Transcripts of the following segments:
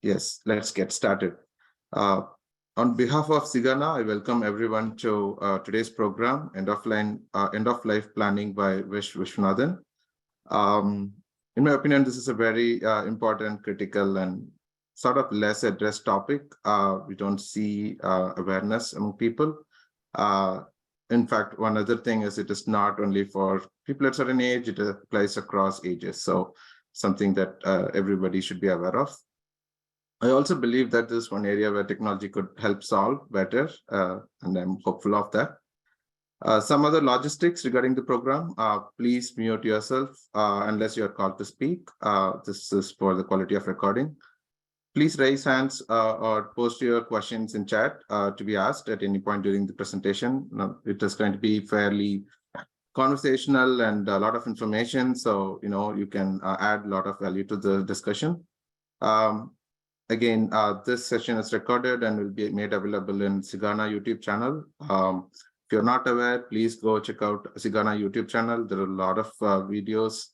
Yes, let's get started. On behalf of Sigana, I welcome everyone to today's program, End of Life Planning by Vish Viswanathan. In my opinion, this is a very important, critical, and sort of less addressed topic. We don't see awareness among people. In fact, one other thing is it is not only for people at a certain age, it applies across ages. So something that everybody should be aware of. I also believe that this is one area where technology could help solve better, and I'm hopeful of that. Some other logistics regarding the program, please mute yourself unless you are called to speak. This is for the quality of recording. Please raise hands or post your questions in chat to be asked at any point during the presentation. It is going to be fairly conversational and a lot of information, so you can add a lot of value to the discussion. Again, this session is recorded and will be made available in Sigana YouTube channel. If you're not aware, please go check out Sigana YouTube channel. There are a lot of videos.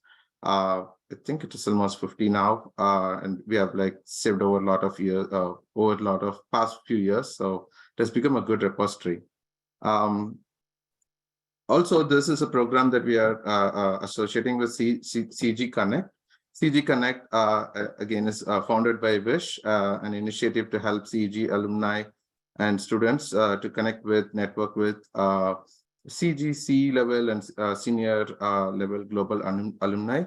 I think it is almost 50 now, and we have saved over a lot of years, over a lot of past few years. So it has become a good repository. Also, this is a program that we are associating with CG Connect. CG Connect, again, is founded by Vish, an initiative to help CG alumni and students to connect with, network with CG C-level and senior level global alumni.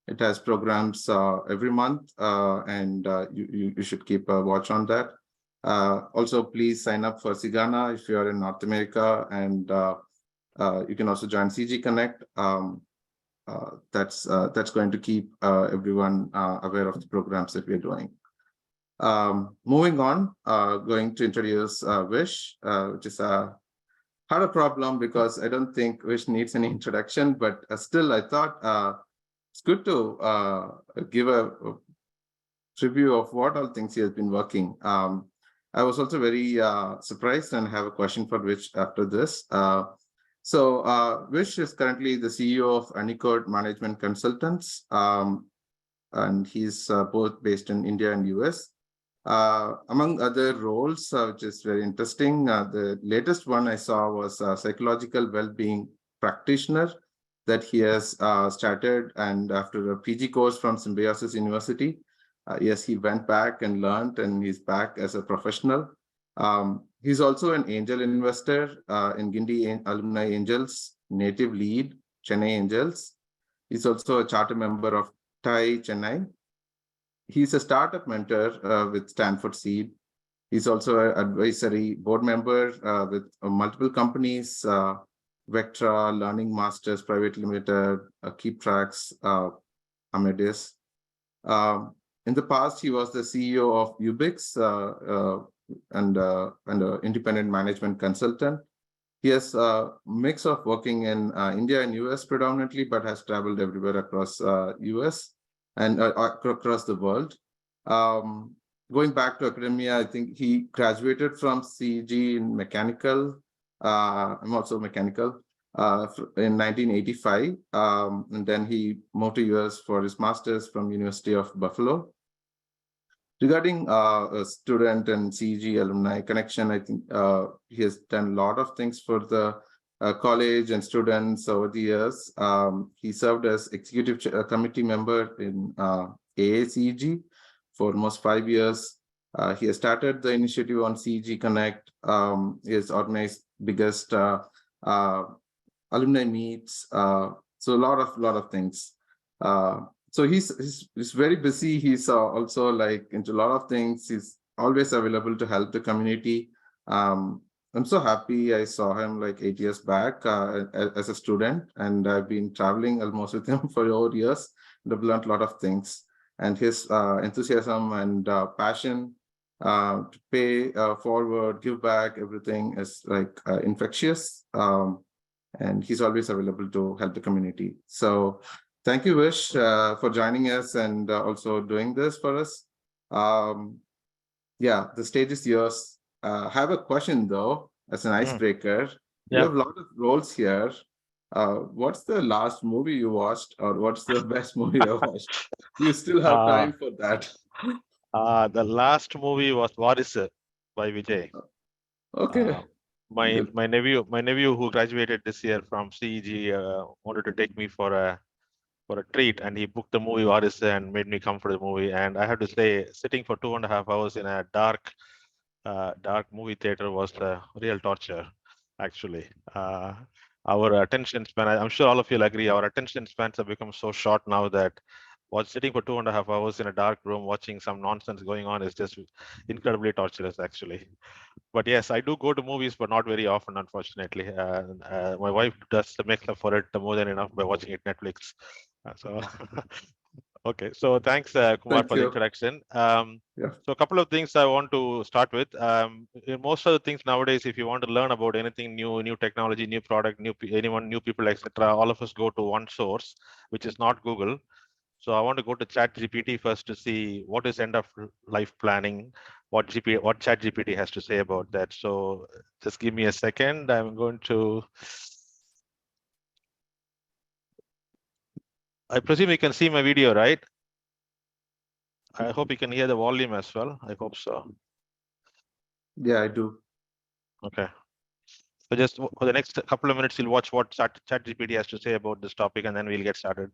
It has programs every month, and you should keep a watch on that. Also, please sign up for Sigana if you are in North America, and you can also join CG Connect. That's going to keep everyone aware of the programs that we're doing. Moving on, going to introduce Vish, which is had a problem because I don't think Vish needs any introduction, but still I thought it's good to give a review of what all things he has been working. I was also very surprised and have a question for Vish after this. So Vish is currently the CEO of untoward Management Consultants, and he's both based in India and US. Among other roles, which is very interesting, the latest one I saw was a psychological well-being practitioner that he has started, and after a PG course from Symbiosis University, yes, he went back and learned, and he's back as a professional. He's also an angel investor in Gindi Alumni Angels, native lead, Chennai Angels. He's also a charter member of TAI Chennai. He's a startup mentor with Stanford Seed. He's also an advisory board member with multiple companies, Vectra, Learning Masters Private Limited, Keep Tracks, Amadeus. In the past, he was the CEO of Ubix, and an independent management consultant. He has a mix of working in India and US predominantly, but has traveled everywhere across US and across the world. Going back to academia, I think he graduated from CG in mechanical. I'm also mechanical in 1985, and then he moved to US for his master's from University of Buffalo. Regarding a student and CG alumni connection, I think he has done a lot of things for the college and students over the years. He served as executive committee member in AACG for almost 5 years. He has started the initiative on CG Connect. He has organized biggest alumni meets. So a lot of things. So he's very busy. He's also into a lot of things. He's always available to help the community. I'm so happy I saw him 8 years back as a student, and I've been traveling almost with him for over years, and I've learned a lot of things. And his enthusiasm and passion to pay forward, give back, everything is infectious. And he's always available to help the community. So thank you, Vish, for joining us and also doing this for us. Yeah, the stage is yours. I have a question, though, as an icebreaker. You have a lot of roles here. What's the last movie you watched, or what's the best movie you watched? You still have Uh, time for that. the last movie was Varis by Vijay. Okay, My good. nephew who graduated this year from CEG wanted to take me for a treat, and he booked the movie Varis and made me come for the movie. And I have to say, sitting for 2.5 hours in a dark movie theater was real torture, actually. Our attention span, I'm sure all of you will agree, our attention spans have become so short now that sitting for 2.5 hours in a dark room watching some nonsense going on is just incredibly torturous, actually. But yes, I do go to movies, but not very often, unfortunately. My wife does make up for it more than enough by watching it Netflix. So okay, so thanks, Kumar, Thank for the you. introduction. Yeah. So a couple of things I want to start with. Most of the things nowadays, if you want to learn about anything new technology, new product, new people, etc., all of us go to one source, which is not Google. So I want to go to ChatGPT first to see what is end of life planning, what ChatGPT has to say about that. So just give me a second. I'm going to. I presume you can see my video, right? I hope you can hear the volume as well. I hope so. Yeah, I do. Okay. So just for the next couple of minutes, you'll watch what ChatGPT has to say about this topic, and then we'll get started.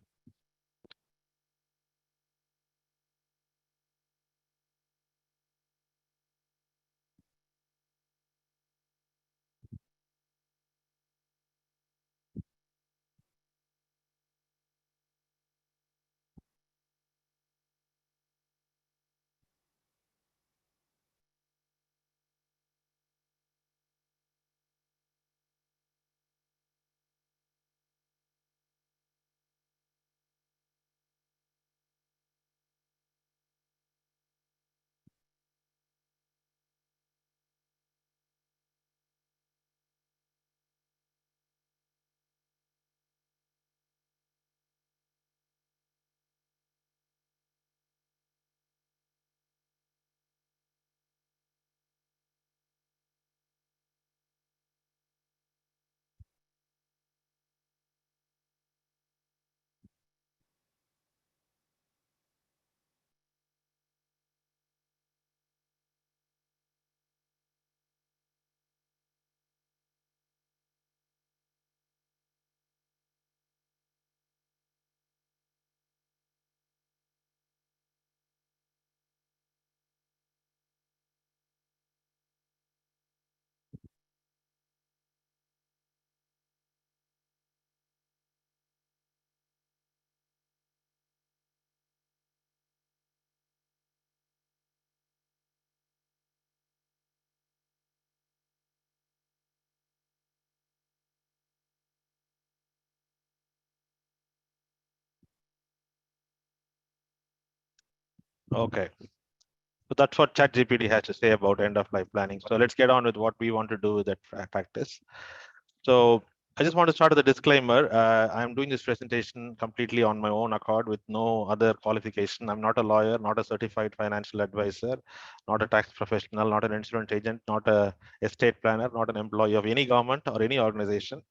Okay. So that's what ChatGPT has to say about end of life planning. So let's get on with what we want to do with that practice. So I just want to start with a disclaimer. I'm doing this presentation completely on my own accord with no other qualification. I'm not a lawyer, not a certified financial advisor, not a tax professional, not an insurance agent, not a estate planner, not an employee of any government or any organization,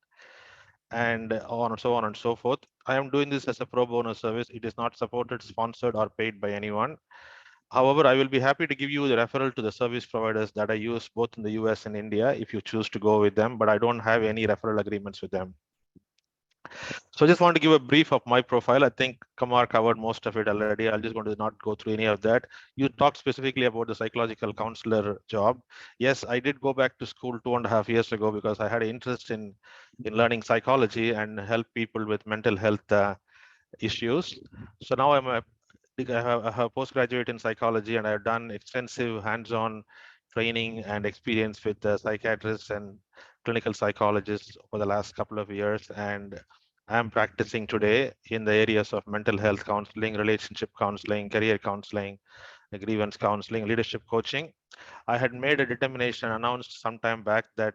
and on and so forth. I am doing this as a pro bono service. It is not supported, sponsored, or paid by anyone. However, I will be happy to give you the referral to the service providers that I use both in the US and India if you choose to go with them, but I don't have any referral agreements with them. So I just want to give a brief of my profile. I think Kamar covered most of it already. I'll just going to not go through any of that. You talked specifically about the psychological counselor job. Yes, I did go back to school 2.5 years ago because I had an interest in learning psychology and help people with mental health issues. So now I have postgraduate in psychology, and I've done extensive hands-on training and experience with psychiatrists and clinical psychologists over the last couple of years. And I'm practicing today in the areas of mental health counseling, relationship counseling, career counseling, grievance counseling, leadership coaching. I had made a determination, announced some time back, that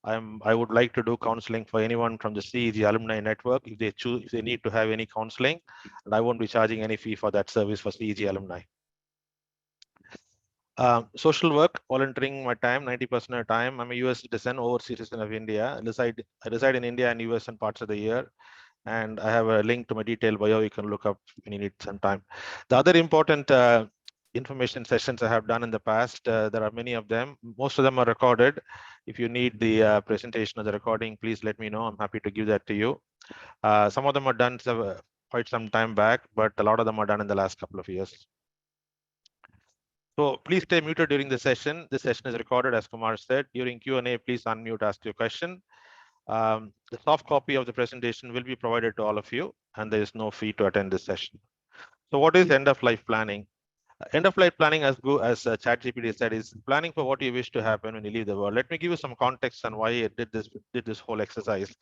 I would like to do counseling for anyone from the CEG alumni network if they choose, if they need to have any counseling, and I won't be charging any fee for that service for CEG alumni. Social work, volunteering my time, 90% of the time. I'm a US citizen, overseas citizen of India. I reside in India and US in parts of the year. And I have a link to my detailed bio you can look up when you need some time. The other important information sessions I have done in the past, there are many of them. Most of them are recorded. If you need the presentation or the recording, please let me know. I'm happy to give that to you. Some of them are done quite some time back, but a lot of them are done in the last couple of years. So please stay muted during the session. This session is recorded, as Kumar said. During Q&A, please unmute, ask your question. The soft copy of the presentation will be provided to all of you, and there is no fee to attend this session. So what is end-of-life planning? End-of-life planning, as ChatGPT said, is planning for what you wish to happen when you leave the world. Let me give you some context on why I did this whole exercise.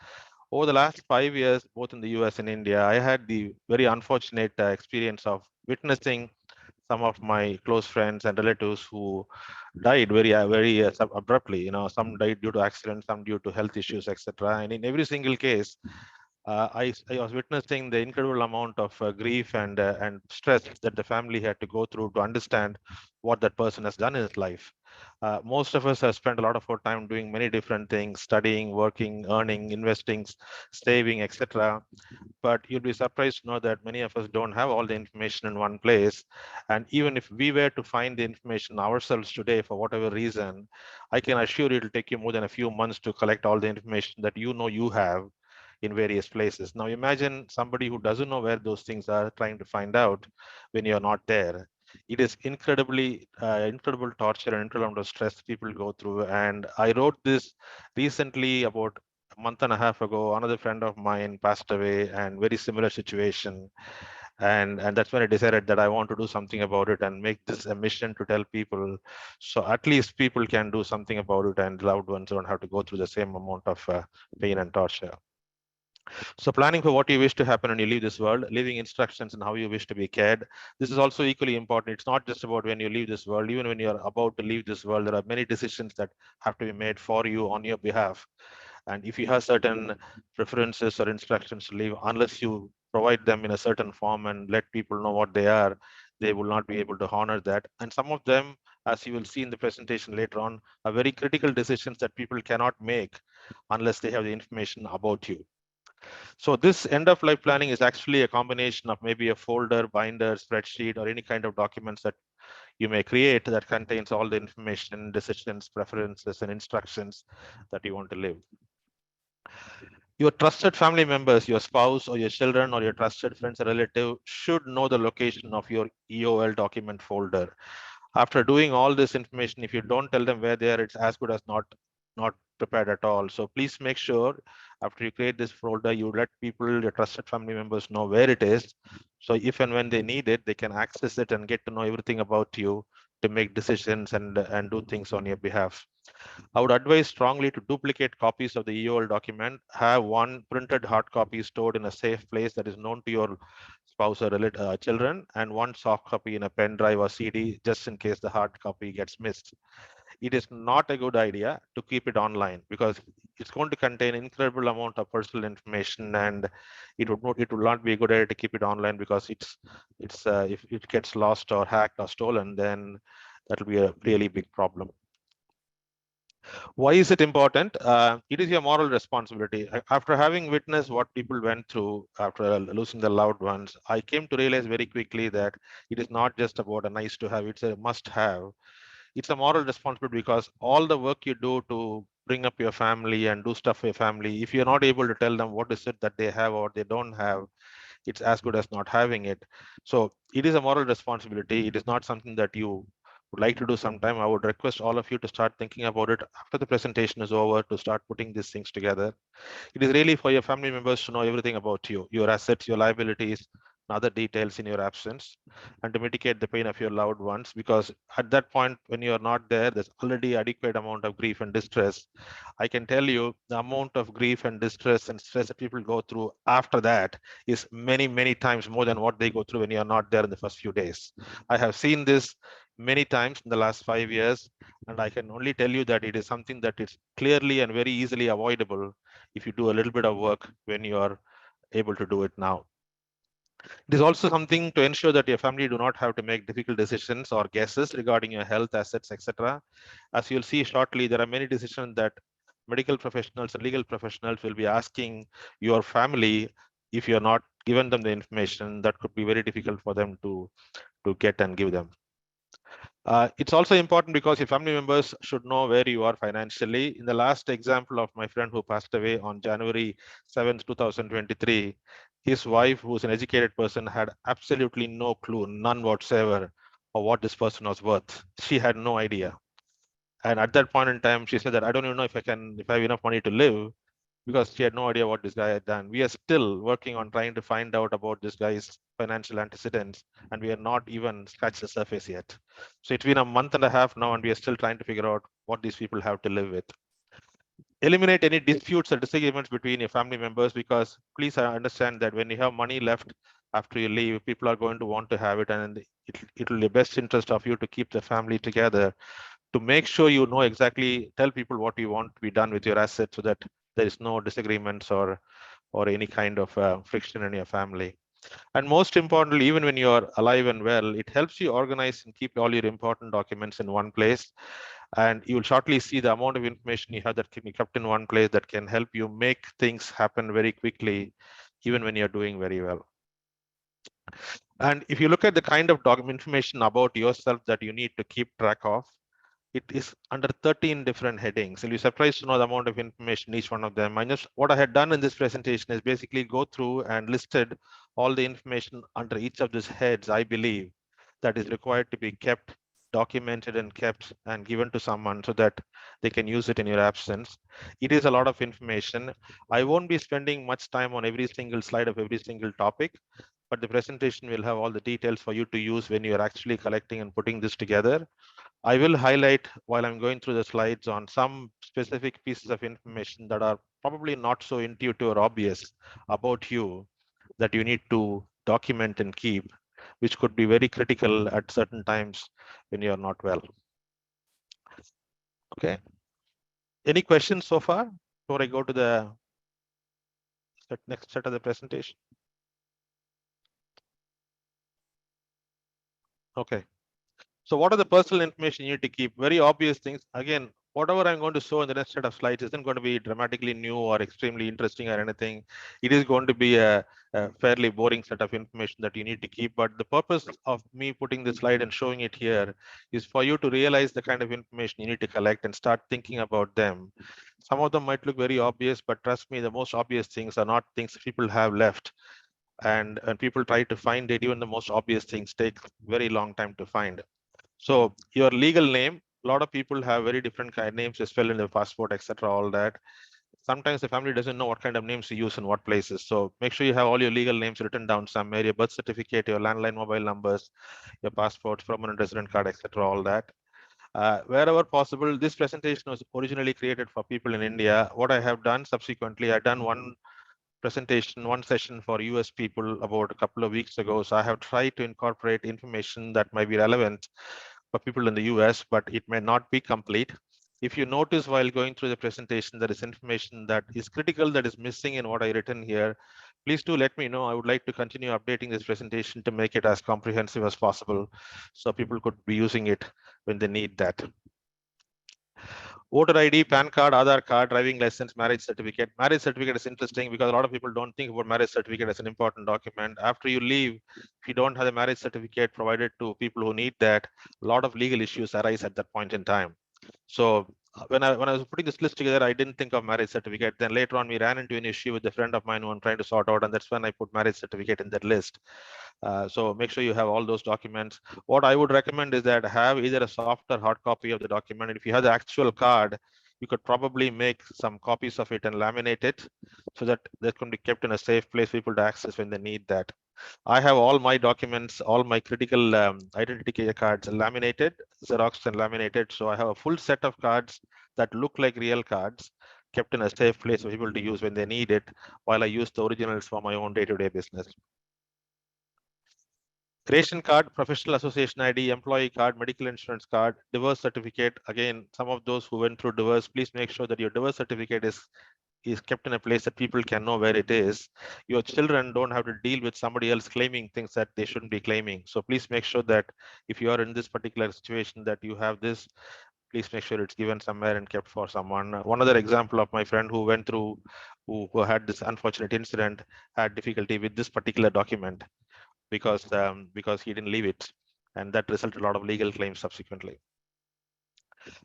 Over the last 5 years, both in the US and India, I had the very unfortunate experience of witnessing some of my close friends and relatives who died very abruptly. Some died due to accidents, some due to health issues, etc. And in every single case, I was witnessing the incredible amount of grief and stress that the family had to go through to understand what that person has done in his life. Most of us have spent a lot of our time doing many different things, studying, working, earning, investing, saving, etc. But you'll be surprised to know that many of us don't have all the information in one place. And even if we were to find the information ourselves today, for whatever reason, I can assure you it'll take you more than a few months to collect all the information that you have in various places. Now imagine somebody who doesn't know where those things are trying to find out when you're not there. It is incredible torture and incredible amount of stress people go through. And I wrote this recently about a month and a half ago. Another friend of mine passed away, and very similar situation. And that's when I decided that I want to do something about it and make this a mission to tell people, so at least people can do something about it and loved ones don't have to go through the same amount of pain and torture. So planning for what you wish to happen when you leave this world, leaving instructions on how you wish to be cared. This is also equally important. It's not just about when you leave this world. Even when you're about to leave this world, there are many decisions that have to be made for you on your behalf. And if you have certain preferences or instructions to leave, unless you provide them in a certain form and let people know what they are, they will not be able to honor that. And some of them, as you will see in the presentation later on, are very critical decisions that people cannot make unless they have the information about you. So this end of life planning is actually a combination of maybe a folder, binder, spreadsheet, or any kind of documents that you may create that contains all the information, decisions, preferences, and instructions that you want to live. Your trusted family members, your spouse or your children or your trusted friends or relative should know the location of your EOL document folder. After doing all this information, if you don't tell them where they are, it's as good as not prepared at all. So please make sure after you create this folder, you let people, your trusted family members, know where it is. So if and when they need it, they can access it and get to know everything about you to make decisions and do things on your behalf. I would advise strongly to duplicate copies of the EOL document. Have one printed hard copy stored in a safe place that is known to your spouse or children, and one soft copy in a pen drive or CD, just in case the hard copy gets missed. It is not a good idea to keep it online because it's going to contain incredible amount of personal information, and it will not be a good idea to keep it online because if it gets lost or hacked or stolen, then that will be a really big problem. Why is it important? It is your moral responsibility. After having witnessed what people went through after losing their loved ones, I came to realize very quickly that it is not just about a nice to have, it's a must have. It's a moral responsibility because all the work you do to bring up your family and do stuff for your family, if you're not able to tell them what is it that they have or they don't have, it's as good as not having it. So it is a moral responsibility. It is not something that you would like to do sometime. I would request all of you to start thinking about it after the presentation is over, to start putting these things together. It is really for your family members to know everything about you, your assets, your liabilities, and other details in your absence, and to mitigate the pain of your loved ones. Because at that point, when you are not there, there's already adequate amount of grief and distress. I can tell you the amount of grief and distress and stress that people go through after that is many, many times more than what they go through when you are not there in the first few days. I have seen this many times in the last 5 years, and I can only tell you that it is something that is clearly and very easily avoidable if you do a little bit of work when you are able to do it now. It is also something to ensure that your family do not have to make difficult decisions or guesses regarding your health, assets, etc. As you'll see shortly, there are many decisions that medical professionals and legal professionals will be asking your family. If you're not given them the information, that could be very difficult for them to get and give them. It's also important because your family members should know where you are financially. In the last example of my friend who passed away on January 7th, 2023, his wife, who's an educated person, had absolutely no clue, none whatsoever, of what this person was worth. She had no idea. And at that point in time, she said that I don't even know if I have enough money to live, because she had no idea what this guy had done. We are still working on trying to find out about this guy's financial antecedents, and we are not even scratched the surface yet. So it's been a month and a half now, and we are still trying to figure out what these people have to live with. Eliminate any disputes or disagreements between your family members, because please understand that when you have money left after you leave, people are going to want to have it, and it will be the best interest of you to keep the family together, to make sure you know exactly, tell people what you want to be done with your assets, so that there is no disagreements or any kind of friction in your family. And most importantly, even when you're alive and well, it helps you organize and keep all your important documents in one place. And you will shortly see the amount of information you have that can be kept in one place that can help you make things happen very quickly, even when you're doing very well. And if you look at the kind of document information about yourself that you need to keep track of, it is under 13 different headings. You'll be surprised to know the amount of information each one of them. What I had done in this presentation is basically go through and listed all the information under each of these heads, I believe, that is required to be kept, documented and kept and given to someone so that they can use it in your absence. It is a lot of information. I won't be spending much time on every single slide of every single topic, but the presentation will have all the details for you to use when you're actually collecting and putting this together. I will highlight while I'm going through the slides on some specific pieces of information that are probably not so intuitive or obvious about you that you need to document and keep, which could be very critical at certain times when you're not well. Okay. Any questions so far before I go to the next set of the presentation? Okay. So what are the personal information you need to keep? Very obvious things. Again, whatever I'm going to show in the next set of slides isn't going to be dramatically new or extremely interesting or anything. It is going to be a fairly boring set of information that you need to keep. But the purpose of me putting this slide and showing it here is for you to realize the kind of information you need to collect and start thinking about them. Some of them might look very obvious, but trust me, the most obvious things are not things people have left. And people try to find it, even the most obvious things take very long time to find. So your legal name, a lot of people have very different kind of names to spell in their passport, etc. All that. Sometimes the family doesn't know what kind of names to use in what places. So make sure you have all your legal names written down somewhere, your birth certificate, your landline mobile numbers, your passports, permanent resident card, etc. All that. Wherever possible, this presentation was originally created for people in India. What I have done subsequently, I've done one presentation, one session for US people about a couple of weeks ago. So I have tried to incorporate information that might be relevant for people in the US, but it may not be complete. If you notice while going through the presentation, there is information that is critical that is missing in what I written here, please do let me know. I would like to continue updating this presentation to make it as comprehensive as possible so people could be using it when they need that. Voter ID, PAN card, Aadhaar card, driving license, marriage certificate. Marriage certificate is interesting because a lot of people don't think about marriage certificate as an important document. After you leave, if you don't have a marriage certificate provided to people who need that, a lot of legal issues arise at that point in time. So when I was putting this list together, I didn't think of marriage certificate. Then later on, we ran into an issue with a friend of mine who I'm trying to sort out, and that's when I put marriage certificate in that list. So make sure you have all those documents. What I would recommend is that have either a soft or hard copy of the document. And if you have the actual card, you could probably make some copies of it and laminate it so that they can be kept in a safe place for people to access when they need that. I have all my documents, all my critical identity cards laminated, Xerox and laminated. So I have a full set of cards that look like real cards kept in a safe place for people to use when they need it, while I use the originals for my own day-to-day business. Ration card, professional association ID, employee card, medical insurance card, divorce certificate. Again, some of those who went through divorce, please make sure that your divorce certificate is is kept in a place that people can know where it is. Your children don't have to deal with somebody else claiming things that they shouldn't be claiming. So please make sure that if you are in this particular situation that you have this, please make sure it's given somewhere and kept for someone. One other example of my friend who went through, who had this unfortunate incident, had difficulty with this particular document because he didn't leave it, and that resulted in a lot of legal claims subsequently.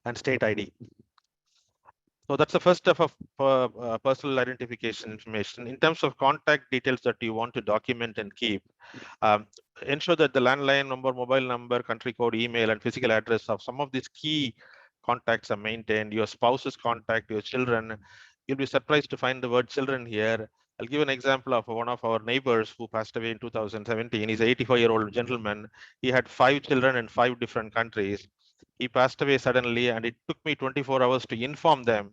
And state ID. So that's the first step of personal identification information. In terms of contact details that you want to document and keep, ensure that the landline number, mobile number, country code, email, and physical address of some of these key contacts are maintained. Your spouse's contact, your children. You'll be surprised to find the word children here. I'll give an example of one of our neighbors who passed away in 2017. He's an 84-year-old gentleman. He had 5 children in 5 different countries. He passed away suddenly, and it took me 24 hours to inform them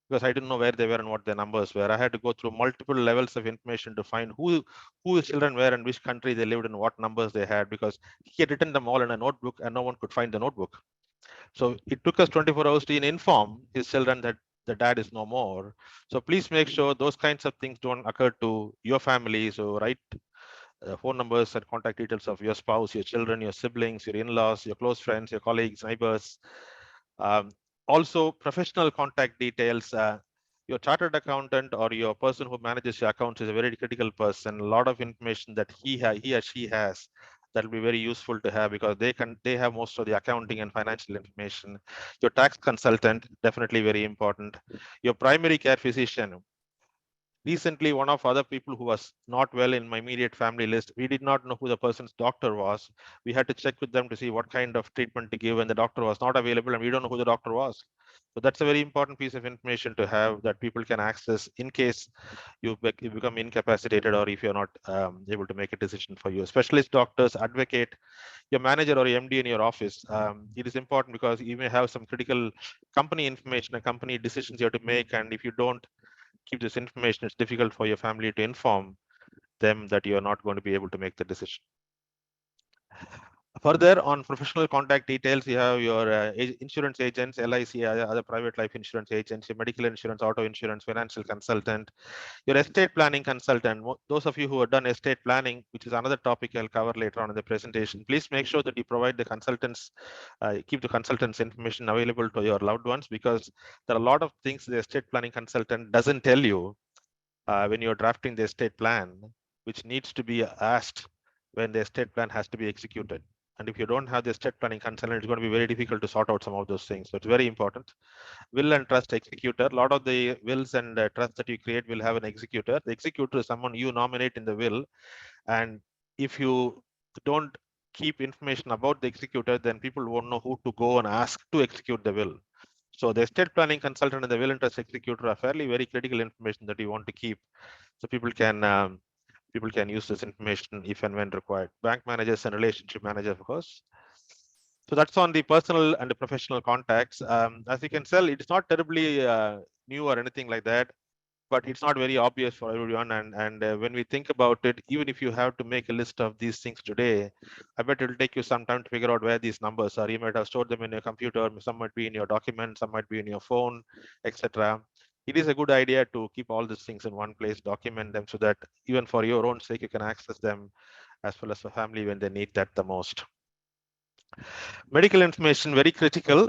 because I didn't know where they were and what their numbers were. I had to go through multiple levels of information to find who his children were and which country they lived and what numbers they had, because he had written them all in a notebook and no one could find the notebook. So it took us 24 hours to inform his children that the dad is no more. So please make sure those kinds of things don't occur to your family. So write phone numbers and contact details of your spouse, your children, your siblings, your in-laws, your close friends, your colleagues, neighbors. Um, Also, professional contact details. Your chartered accountant or your person who manages your accounts is a very critical person. A lot of information that he or she has that will be very useful to have, because they have most of the accounting and financial information. Your tax consultant, definitely very important. Your primary care physician. Recently, one of other people who was not well in my immediate family list, we did not know who the person's doctor was. We had to check with them to see what kind of treatment to give, and the doctor was not available, and we don't know who the doctor was. So that's a very important piece of information to have that people can access in case you become incapacitated, or if you're not able to make a decision for you. Specialist doctors, advocate, your manager or your MD in your office. It is important because you may have some critical company information and company decisions you have to make, and if you don't keep this information, it's difficult for your family to inform them that you're not going to be able to make the decision. Further, on professional contact details, you have your insurance agents, LIC, other private life insurance agents, your medical insurance, auto insurance, financial consultant, your estate planning consultant. Those of you who have done estate planning, which is another topic I'll cover later on in the presentation, please make sure that you provide the consultants, keep the consultants' information available to your loved ones, because there are a lot of things the estate planning consultant doesn't tell you when you're drafting the estate plan, which needs to be asked when the estate plan has to be executed. And if you don't have the estate planning consultant, it's going to be very difficult to sort out some of those things. So it's very important. Will and trust executor. A lot of the wills and trusts that you create will have an executor. The executor is someone you nominate in the will. And if you don't keep information about the executor, then people won't know who to go and ask to execute the will. So the estate planning consultant and the will and trust executor are fairly very critical information that you want to keep, so people can use this information if and when required. Bank managers and relationship managers, of course. So that's on the personal and the professional contacts. As you can tell, it's not terribly new or anything like that, but it's not very obvious for everyone. And when we think about it, even if you have to make a list of these things today, I bet it'll take you some time to figure out where these numbers are. You might have stored them in your computer, some might be in your documents, some might be in your phone, etc. It is a good idea to keep all these things in one place, document them, so that even for your own sake, you can access them, as well as for family when they need that the most. Medical information, very critical.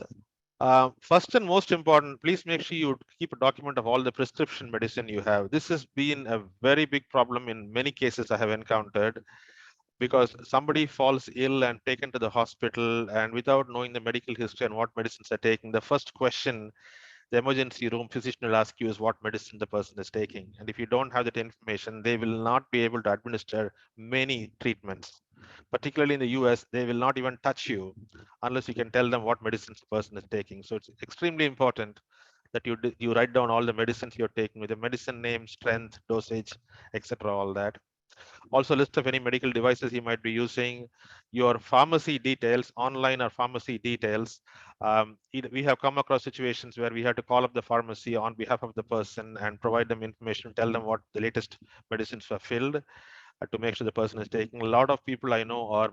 First and most important, please make sure you keep a document of all the prescription medicine you have. This has been a very big problem in many cases I have encountered, because somebody falls ill and taken to the hospital, and without knowing the medical history and what medicines they're taking, the first question the emergency room physician will ask you is what medicine the person is taking. And if you don't have that information, they will not be able to administer many treatments. Particularly in the US, they will not even touch you unless you can tell them what medicines the person is taking. So it's extremely important that you write down all the medicines you're taking with the medicine name, strength, dosage, etc. All that. Also, list of any medical devices you might be using, your pharmacy details, online or pharmacy details. We have come across situations where we had to call up the pharmacy on behalf of the person and provide them information, tell them what the latest medicines were filled. to make sure the person is taking. A lot of people I know are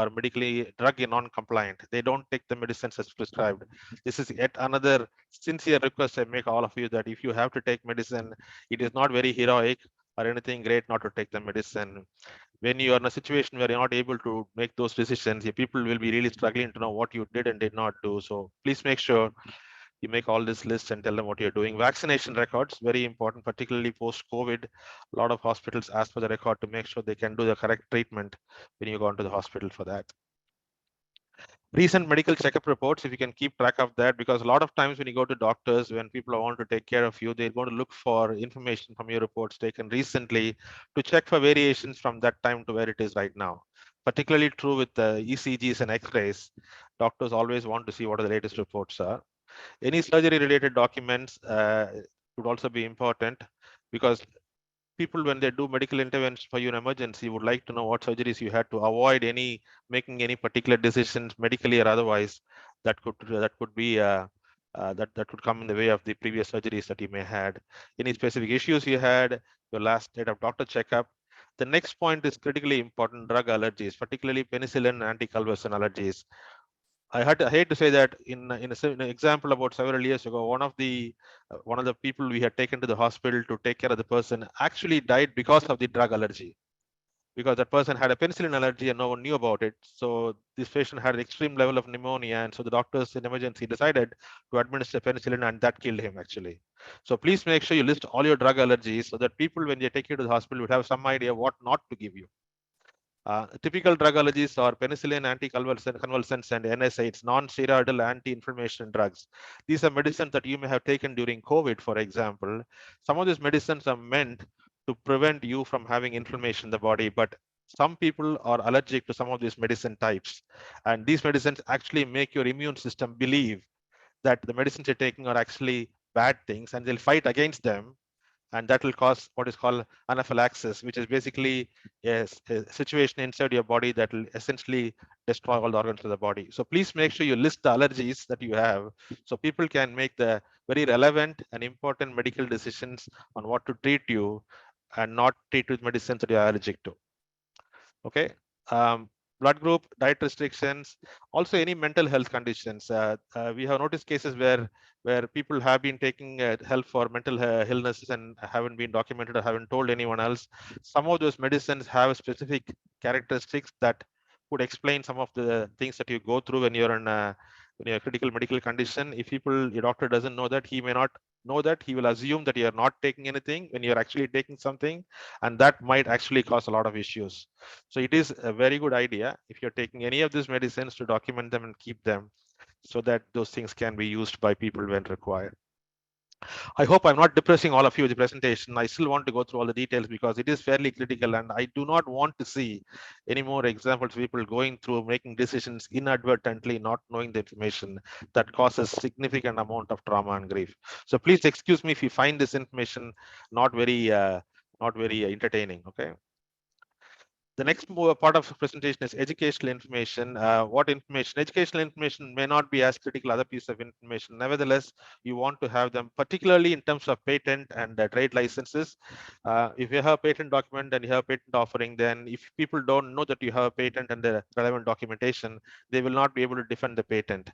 medically drug non-compliant. They don't take the medicines as prescribed. This is yet another sincere request I make all of you, that if you have to take medicine, it is not very heroic or anything great not to take the medicine. When you are in a situation where you're not able to make those decisions, people will be really struggling to know what you did and did not do. So please make sure you make all this list and tell them what you're doing. Vaccination records, very important, particularly post-COVID. A lot of hospitals ask for the record to make sure they can do the correct treatment when you go into the hospital for that. Recent medical checkup reports, if you can keep track of that, because a lot of times when you go to doctors, when people want to take care of you, they're going to look for information from your reports taken recently to check for variations from that time to where it is right now. Particularly true with the ECGs and X-rays. Doctors always want to see what the latest reports are. Any surgery related documents would also be important, because people, when they do medical intervention for your emergency, would like to know what surgeries you had to avoid making any particular decisions medically or otherwise that could be that would come in the way of the previous surgeries that you may had. Any specific issues you had, your last date of doctor checkup. The next point is critically important: drug allergies, particularly penicillin and anticonvulsant allergies. I hate to say that in an example about several years ago, one of the people we had taken to the hospital to take care of the person actually died because of the drug allergy, because that person had a penicillin allergy and no one knew about it. So this patient had an extreme level of pneumonia, and so the doctors in emergency decided to administer penicillin, and that killed him actually. So please make sure you list all your drug allergies so that people, when they take you to the hospital, would have some idea what not to give you. Typical drug allergies are penicillin, anticonvulsants, and NSAIDs, non-steroidal anti-inflammation drugs. These are medicines that you may have taken during COVID, for example. Some of these medicines are meant to prevent you from having inflammation in the body, but some people are allergic to some of these medicine types. And these medicines actually make your immune system believe that the medicines you're taking are actually bad things, and they'll fight against them, and that will cause what is called anaphylaxis, which is basically a situation inside your body that will essentially destroy all the organs of the body. So please make sure you list the allergies that you have, so people can make the very relevant and important medical decisions on what to treat you and not treat with medicines that you are allergic to. Okay. Blood group, diet restrictions, also any mental health conditions. We have noticed cases where people have been taking help for mental illnesses and haven't been documented or haven't told anyone else. Some of those medicines have specific characteristics that could explain some of the things that you go through when you're in a critical medical condition. If your doctor doesn't know that, he may not know that. He will assume that you're not taking anything when you're actually taking something, and that might actually cause a lot of issues. So it is a very good idea, if you're taking any of these medicines, to document them and keep them so that those things can be used by people when required. I hope I'm not depressing all of you with the presentation. I still want to go through all the details because it is fairly critical, and I do not want to see any more examples of people going through making decisions inadvertently, not knowing the information that causes significant amount of trauma and grief. So please excuse me if you find this information not very entertaining. Okay. The next part of the presentation is educational information. What information? Educational information may not be as critical as other piece of information. Nevertheless, you want to have them, particularly in terms of patent and trade licenses. If you have a patent document and you have a patent offering, then if people don't know that you have a patent and the relevant documentation, they will not be able to defend the patent.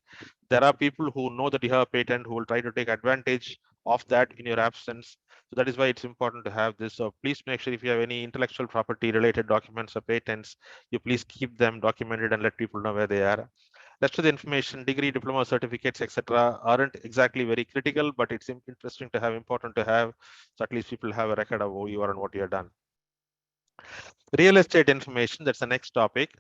There are people who know that you have a patent who will try to take advantage of that in your absence. So that is why it's important to have this. So please make sure if you have any intellectual property related documents or patents, you please keep them documented and let people know where they are. Rest of the information, degree, diploma, certificates, etc., aren't exactly very critical, but it's interesting to have, important to have, so at least people have a record of who you are and what you have done. Real estate information, that's the next topic.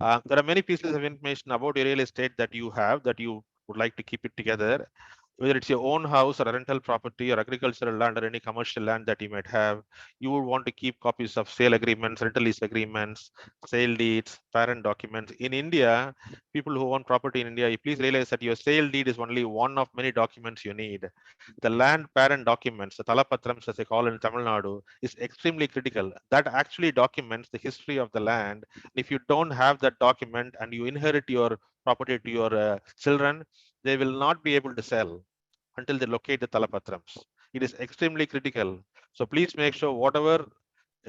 There are many pieces of information about your real estate that you have that you would like to keep it together. Whether it's your own house or a rental property or agricultural land or any commercial land that you might have, you would want to keep copies of sale agreements, rental lease agreements, sale deeds, parent documents. In India, people who own property in India, you please realize that your sale deed is only one of many documents you need. The land parent documents, the talapatrams as they call it in Tamil Nadu, is extremely critical. That actually documents the history of the land. If you don't have that document and you inherit your property to your children, they will not be able to sell until they locate the talapatrams. It is extremely critical. So please make sure whatever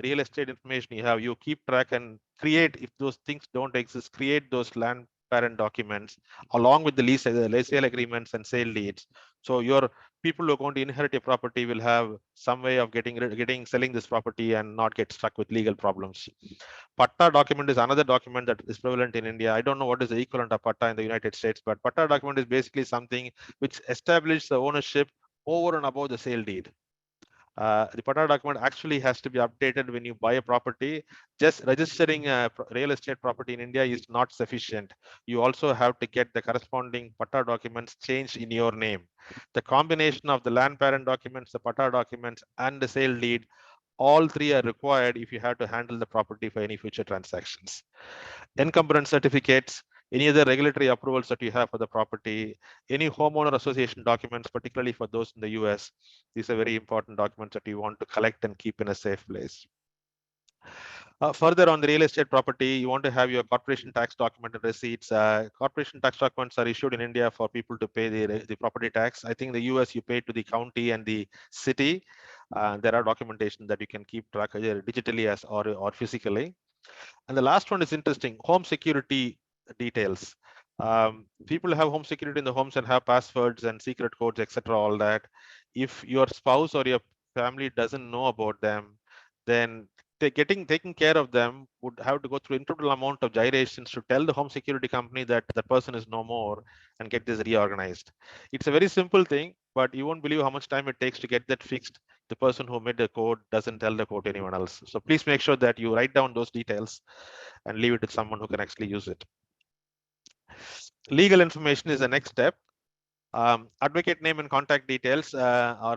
real estate information you have, you keep track and create, if those things don't exist, create those land parent documents along with the lease sale agreements and sale deeds. So your people who are going to inherit your property will have some way of selling this property and not get stuck with legal problems. Patta document is another document that is prevalent in India. I don't know what is the equivalent of Patta in the United States, but Patta document is basically something which establishes the ownership over and above the sale deed. The Patta document actually has to be updated when you buy a property. Just registering a real estate property in India is not sufficient. You also have to get the corresponding Patta documents changed in your name. The combination of the land parent documents, the Patta documents, and the sale deed, all three are required if you have to handle the property for any future transactions. Encumbrance certificates, any other regulatory approvals that you have for the property, any homeowner association documents, particularly for those in the US. These are very important documents that you want to collect and keep in a safe place. Further on the real estate property, you want to have your corporation tax document and receipts. Corporation tax documents are issued in India for people to pay the property tax. I think in the US you pay to the county and the city. There are documentation that you can keep track either digitally as or physically. And the last one is interesting, home security details. People have home security in the homes and have passwords and secret codes, etc. All that. If your spouse or your family doesn't know about them, then taking care of them would have to go through incredible amount of gyrations to tell the home security company that the person is no more and get this reorganized. It's a very simple thing, but you won't believe how much time it takes to get that fixed. The person who made the code doesn't tell the code to anyone else. So please make sure that you write down those details and leave it to someone who can actually use it. Legal information is the next step. Advocate name and contact details, or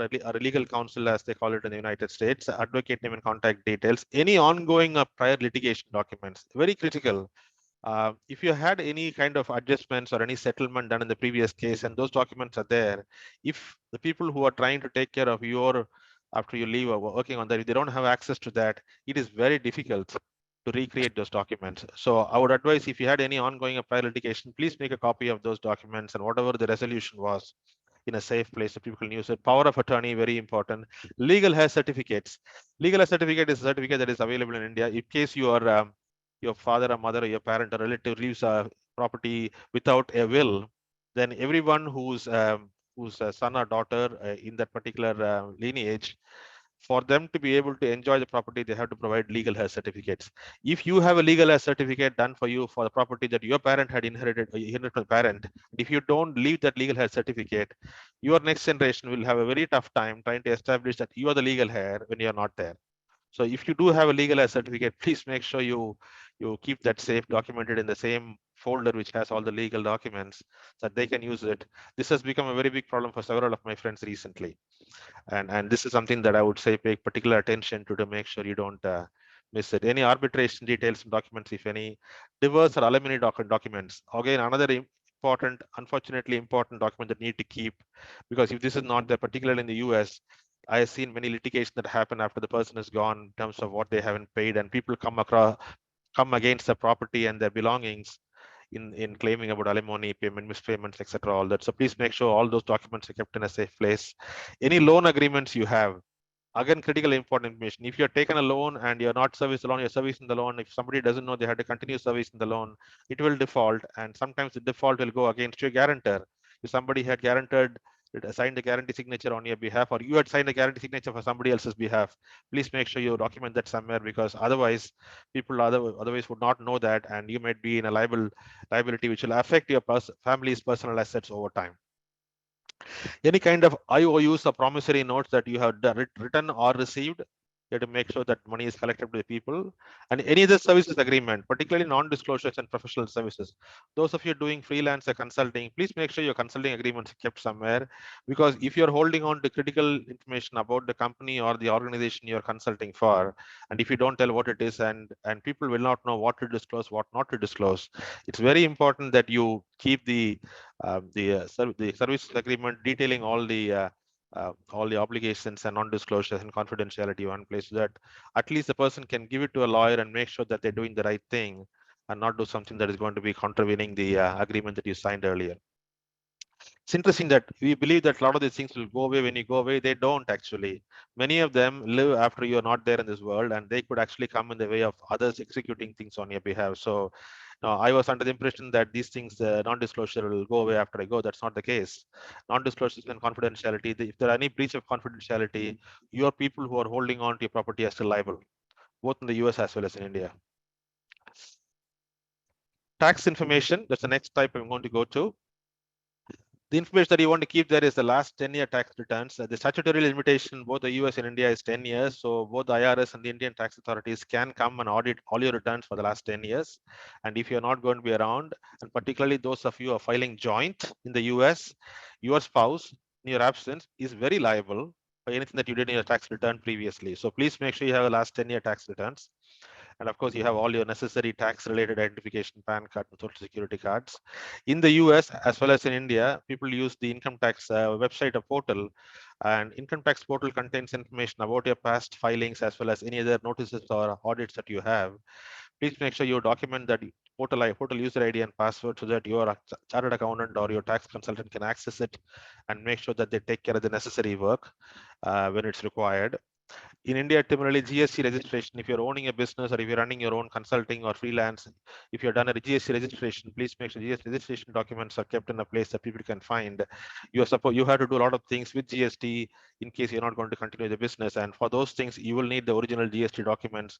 a legal counsel, as they call it in the United States. Advocate name and contact details. Any ongoing prior litigation documents, very critical. If you had any kind of adjustments or any settlement done in the previous case and those documents are there, if the people who are trying to take care of your after you leave or working on that, if they don't have access to that, it is very difficult to recreate those documents. So I would advise, if you had any ongoing prior litigation, please make a copy of those documents and whatever the resolution was in a safe place so people can use it. Power of attorney, very important. Legal hair certificates. Legal hair certificate is a certificate that is available in India. In case you are your father or mother or your parent or relative leaves a property without a will, then everyone whose son or daughter in that particular lineage, for them to be able to enjoy the property, they have to provide legal heir certificates. If you have a legal heir certificate done for you for the property that your parent had inherited from the parent, if you don't leave that legal heir certificate, your next generation will have a very tough time trying to establish that you are the legal heir when you are not there. So if you do have a legal heir certificate, please make sure you keep that safe, documented in the same folder which has all the legal documents so that they can use it. This has become a very big problem for several of my friends recently. And this is something that I would say pay particular attention to make sure you don't miss it. Any arbitration details and documents, if any, divorce or alimony documents. Again, another important, unfortunately important document that need to keep, because if this is not there, particularly in the US, I have seen many litigation that happen after the person is gone in terms of what they haven't paid, and people come against the property and their belongings in claiming about alimony, payment, mispayments, etc. All that. So please make sure all those documents are kept in a safe place. Any loan agreements you have, again, critical important information. If you're taken a loan and you're not serviced the loan, you're servicing the loan. If somebody doesn't know they had to continue servicing the loan, it will default, and sometimes the default will go against your guarantor. If somebody had guaranteed, signed the guarantee signature on your behalf, or you had signed a guarantee signature for somebody else's behalf, please make sure you document that somewhere, because otherwise people otherwise would not know that, and you might be in a liability which will affect your family's personal assets over time. Any kind of IOUs or promissory notes that you have written or received, you have to make sure that money is collected by the people. And any other services agreement, particularly non-disclosures and professional services. Those of you doing freelance or consulting, please make sure your consulting agreements are kept somewhere, because if you're holding on to critical information about the company or the organization you're consulting for, and if you don't tell what it is, and people will not know what to disclose, what not to disclose, it's very important that you keep the services agreement detailing all the obligations and non-disclosures and confidentiality one place, so that at least the person can give it to a lawyer and make sure that they're doing the right thing and not do something that is going to be contravening the agreement that you signed earlier. It's interesting that we believe that a lot of these things will go away when you go away. They don't actually. Many of them live after you're not there in this world, and they could actually come in the way of others executing things on your behalf. So I was under the impression that these things, non-disclosure will go away after I go. That's not the case. Non-disclosure and confidentiality, if there are any breach of confidentiality, your people who are holding on to your property are still liable, both in the US as well as in India. Tax information, that's the next type I'm going to go to. The information that you want to keep there is the last 10-year tax returns. The statutory limitation, both the US and India, is 10 years. So both the IRS and the Indian tax authorities can come and audit all your returns for the last 10 years. And if you're not going to be around, and particularly those of you who are filing joint in the US, your spouse in your absence is very liable for anything that you did in your tax return previously. So please make sure you have the last 10-year tax returns. And of course, you have all your necessary tax-related identification, PAN card, and Social Security cards. In the US, as well as in India, people use the income tax website or portal. And income tax portal contains information about your past filings, as well as any other notices or audits that you have. Please make sure you document that portal user ID and password so that your chartered accountant or your tax consultant can access it, and make sure that they take care of the necessary work when it's required. In India, typically GST registration, if you're owning a business or if you're running your own consulting or freelance, if you've done a GST registration, please make sure GST registration documents are kept in a place that people can find. You have to do a lot of things with GST in case you're not going to continue the business. And for those things, you will need the original GST documents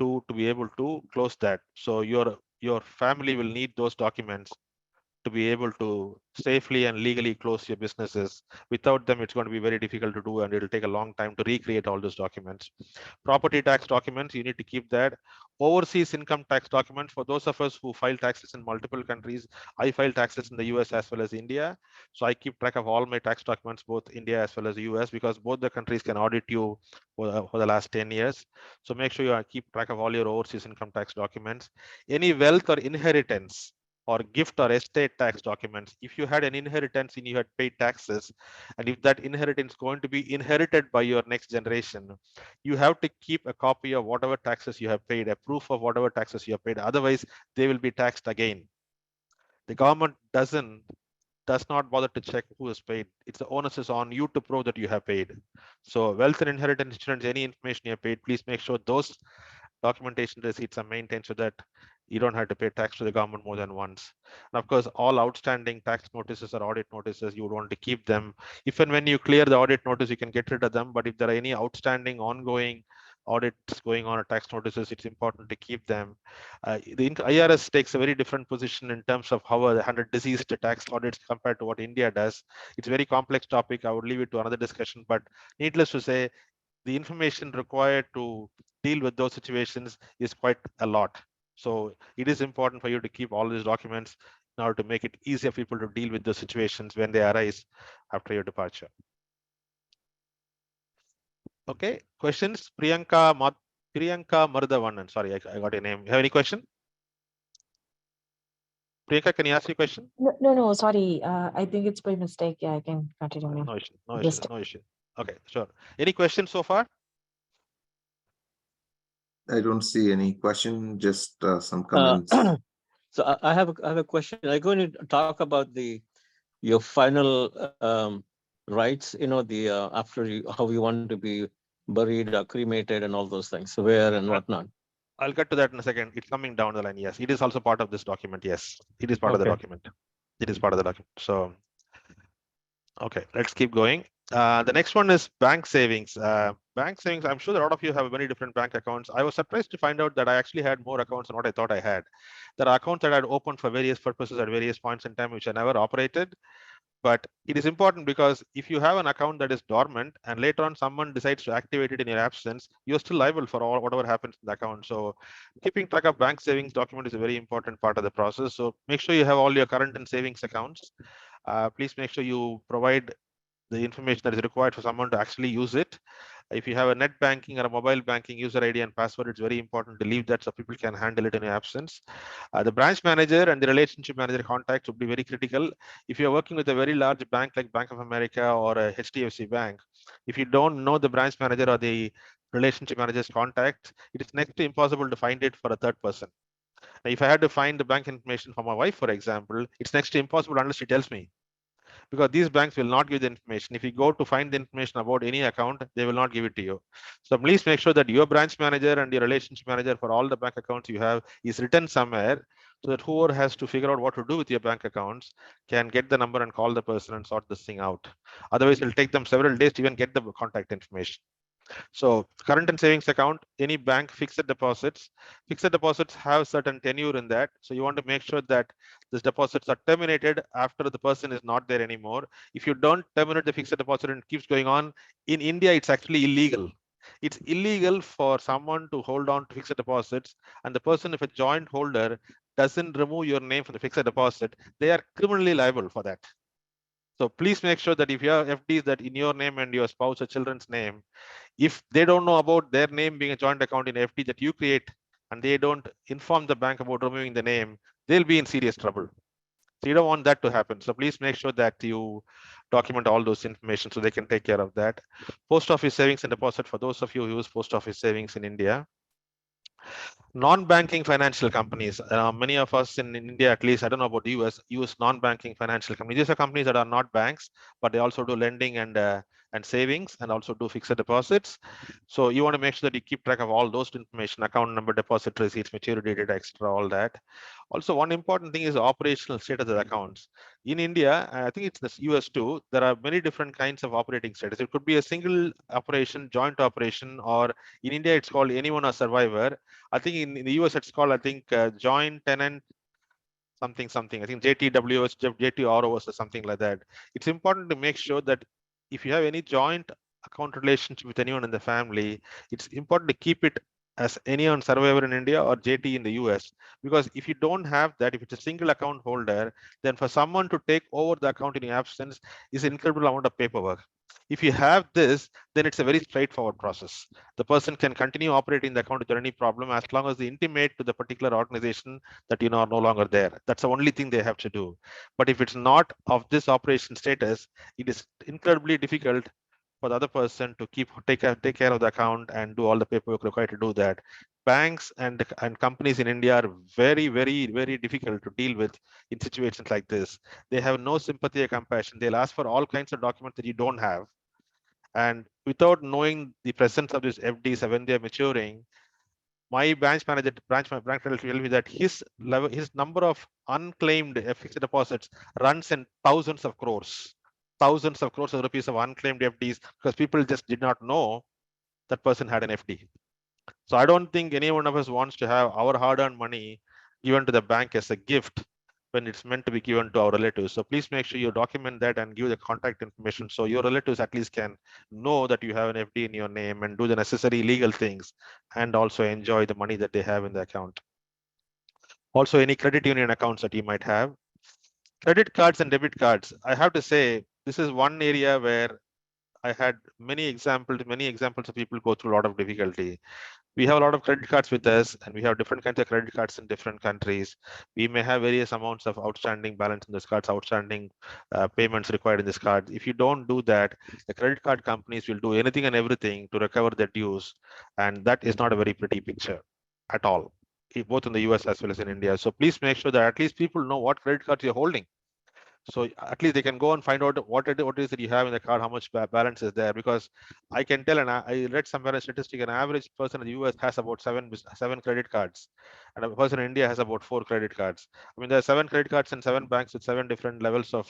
to be able to close that. So your family will need those documents to be able to safely and legally close your businesses. Without them, it's going to be very difficult to do, and it'll take a long time to recreate all those documents. Property tax documents, you need to keep that. Overseas income tax documents, for those of us who file taxes in multiple countries, I file taxes in the US as well as India. So I keep track of all my tax documents, both India as well as the US, because both the countries can audit you for the last 10 years. So make sure you keep track of all your overseas income tax documents. Any wealth or inheritance or gift or estate tax documents. If you had an inheritance and you had paid taxes, and if that inheritance is going to be inherited by your next generation, you have to keep a copy of whatever taxes you have paid, a proof of whatever taxes you have paid. Otherwise, they will be taxed again. The government does not bother to check who has paid. It's the onus is on you to prove that you have paid. So wealth and inheritance insurance, any information you have paid, please make sure those documentation receipts are maintained so that you don't have to pay tax to the government more than once. And of course, all outstanding tax notices or audit notices, you would want to keep them. If and when you clear the audit notice, you can get rid of them. But if there are any outstanding ongoing audits going on or tax notices, it's important to keep them. The IRS takes a very different position in terms of how they handle diseased tax audits compared to what India does. It's a very complex topic. I would leave it to another discussion, but needless to say, the information required to deal with those situations is quite a lot. So it is important for you to keep all these documents in order to make it easier for people to deal with those situations when they arise after your departure. Okay, questions? Priyanka Mardavanan. Sorry, I got your name. You have any question? Priyanka, can you ask your question? No, sorry. I think it's by mistake. Yeah, I can continue now. No issue. Okay, sure. Any questions so far? I don't see any question, just some comments. So I have a question. I'm going to talk about your final rights. After how you want to be buried or cremated and all those things, where and whatnot. I'll get to that in a second. It's coming down the line. Yes, it is also part of this document. Yes, it is part of the document. It is part of the document. So, okay, let's keep going. The next one is bank savings. Bank savings, I'm sure a lot of you have many different bank accounts. I was surprised to find out that I actually had more accounts than what I thought I had. There are accounts that I had opened for various purposes at various points in time, which I never operated. But it is important because if you have an account that is dormant and later on someone decides to activate it in your absence, you're still liable for whatever happens in the account. So keeping track of bank savings document is a very important part of the process. So make sure you have all your current and savings accounts. Please make sure you provide the information that is required for someone to actually use it. If you have a net banking or a mobile banking user ID and password, it's very important to leave that so people can handle it in your absence. The branch manager and the relationship manager contacts would be very critical. If you're working with a very large bank like Bank of America or a HDFC Bank, if you don't know the branch manager or the relationship manager's contact, it is next to impossible to find it for a third person. Now, if I had to find the bank information for my wife, for example, it's next to impossible unless she tells me. because these banks will not give the information. If you go to find the information about any account, they will not give it to you. So please make sure that your branch manager and your relationship manager for all the bank accounts you have is written somewhere, so that whoever has to figure out what to do with your bank accounts can get the number and call the person and sort this thing out. Otherwise, it'll take them several days to even get the contact information. So current and savings account, any bank, fixed deposits. Fixed deposits have certain tenure in that. So you want to make sure that these deposits are terminated after the person is not there anymore. If you don't terminate the fixed deposit and it keeps going on, in India, it's actually illegal. It's illegal for someone to hold on to fixed deposits, and the person, if a joint holder, doesn't remove your name from the fixed deposit, they are criminally liable for that. So please make sure that if you have FDs that in your name and your spouse or children's name, if they don't know about their name being a joint account in FD that you create, and they don't inform the bank about removing the name, they'll be in serious trouble. So you don't want that to happen. So please make sure that you document all those information so they can take care of that. Post office savings and deposit, for those of you who use post office savings in India. Non-banking financial companies, many of us in India, at least, I don't know about the US, use non-banking financial companies. These are companies that are not banks, but they also do lending and savings, and also do fixed deposits. So you want to make sure that you keep track of all those information: account number, deposit receipts, maturity date, extra, all that. Also, one important thing is operational status of accounts. In India, I think it's the US too, there are many different kinds of operating status. It could be a single operation, joint operation, or in India, it's called anyone or survivor. I think in the US, it's called, I think, joint tenant something. I think JTWS, JTROS, or something like that. It's important to make sure that if you have any joint account relationship with anyone in the family, it's important to keep it as anyone survivor in India or JT in the US. Because if you don't have that, if it's a single account holder, then for someone to take over the account in your absence is an incredible amount of paperwork. If you have this, then it's a very straightforward process. The person can continue operating the account without any problem, as long as they intimate to the particular organization that you are no longer there. That's the only thing they have to do. But if it's not of this operation status, it is incredibly difficult for the other person to take care of the account and do all the paperwork required to do that. Banks and companies in India are very, very, very difficult to deal with in situations like this. They have no sympathy or compassion. They'll ask for all kinds of documents that you don't have. And without knowing the presence of these FDs when they're maturing, my branch manager tell me that his number of unclaimed fixed deposits runs in thousands of crores of rupees of unclaimed FDs, because people just did not know that person had an FD. So I don't think any one of us wants to have our hard-earned money given to the bank as a gift when it's meant to be given to our relatives. So please make sure you document that and give the contact information, so your relatives at least can know that you have an FD in your name and do the necessary legal things, and also enjoy the money that they have in the account. Also, any credit union accounts that you might have. Credit cards and debit cards. I have to say, this is one area where I had many examples of people go through a lot of difficulty. We have a lot of credit cards with us, and we have different kinds of credit cards in different countries. We may have various amounts of outstanding balance in this cards, outstanding payments required in this card. If you don't do that, the credit card companies will do anything and everything to recover their dues, and that is not a very pretty picture at all, both in the US as well as in India. So please make sure that at least people know what credit cards you're holding. So at least they can go and find out what it is that you have in the card, how much balance is there. Because I can tell, and I read somewhere a statistic, an average person in the US has about seven credit cards, and a person in India has about 4 credit cards. I mean, there are 7 credit cards and 7 banks with 7 different levels of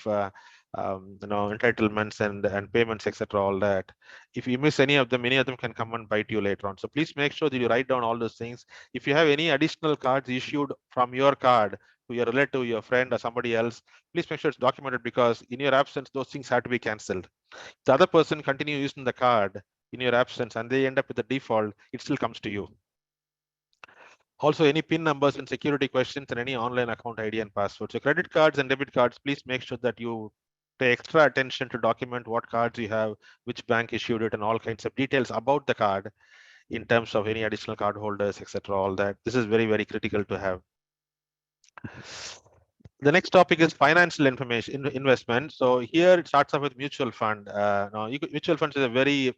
entitlements and payments, etc. All that. If you miss any of them, many of them can come and bite you later on. So please make sure that you write down all those things. If you have any additional cards issued from your card to your relative, your friend, or somebody else, please make sure it's documented, because in your absence, those things have to be cancelled. The other person continue using the card in your absence and they end up with the default, it still comes to you. Also, any PIN numbers and security questions and any online account ID and password. So credit cards and debit cards, please make sure that you pay extra attention to document what cards you have, which bank issued it, and all kinds of details about the card in terms of any additional card holders, etc. All that. This is very, very critical to have. The next topic is financial information investment. So here it starts off with mutual fund. Now, mutual funds is a very